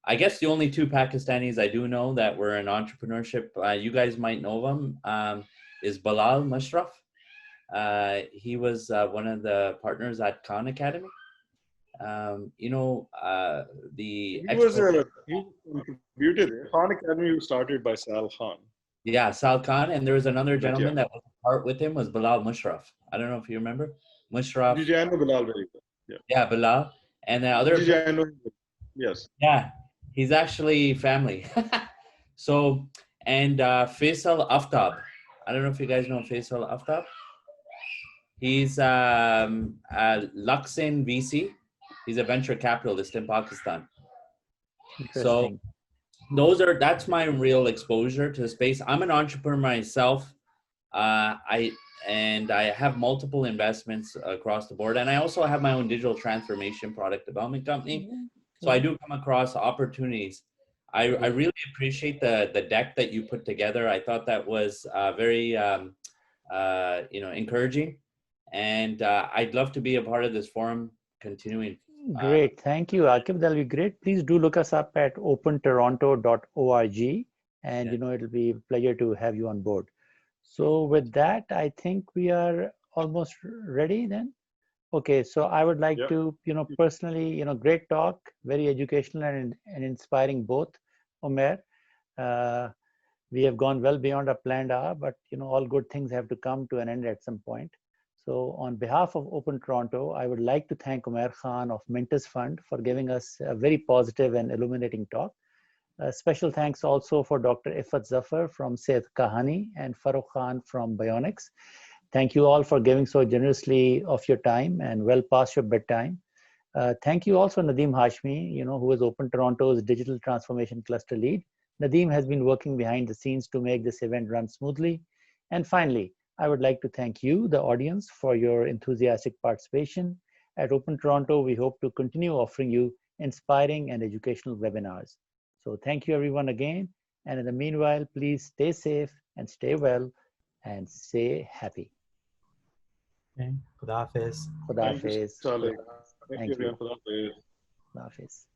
I guess the only 2 Pakistanis I do know that were in entrepreneurship, you guys might know them, is Bilal Mushraf. He was one of the partners at Khan Academy. He was contributed. Khan Academy was started by Sal Khan. Yeah, Sal Khan, and there was another gentleman that was part with him was Bilal Mushraf. I don't know if you remember Mushraf. I know Bilal very well. Yeah, Bilal, and the other. I know him. Yes. Yeah, he's actually family. So, and Faisal Aftab. I don't know if you guys know Faisal Aftab. He's Luxin VC. He's a venture capitalist in Pakistan. So that's my real exposure to the space. I'm an entrepreneur myself. I have multiple investments across the board. And I also have my own digital transformation product development company. So I do come across opportunities. I really appreciate the deck that you put together. I thought that was very encouraging. And I'd love to be a part of this forum continuing. Great. Thank you, Akif. That'll be great. Please do look us up at opentoronto.org, and it'll be a pleasure to have you on board. So with that, I think we are almost ready then. Okay, so I would like to, personally, great talk, very educational and inspiring both, Umair. We have gone well beyond our planned hour, but all good things have to come to an end at some point. So on behalf of Open Toronto, I would like to thank Umair Khan of Mintus Fund for giving us a very positive and illuminating talk. Special thanks also for Dr. Ifat Zafar from Seyyed Kahani and Farooq Khan from Bionics. Thank you all for giving so generously of your time and well past your bedtime. Thank you also Nadeem Hashmi, who is Open Toronto's Digital Transformation Cluster Lead. Nadeem has been working behind the scenes to make this event run smoothly. And finally, I would like to thank you, the audience, for your enthusiastic participation. At Open Toronto, we hope to continue offering you inspiring and educational webinars. So thank you everyone again. And in the meanwhile, please stay safe and stay well and stay happy. Okay. Khuda Hafiz. Khuda Hafiz. Thank you. Khuda Hafiz.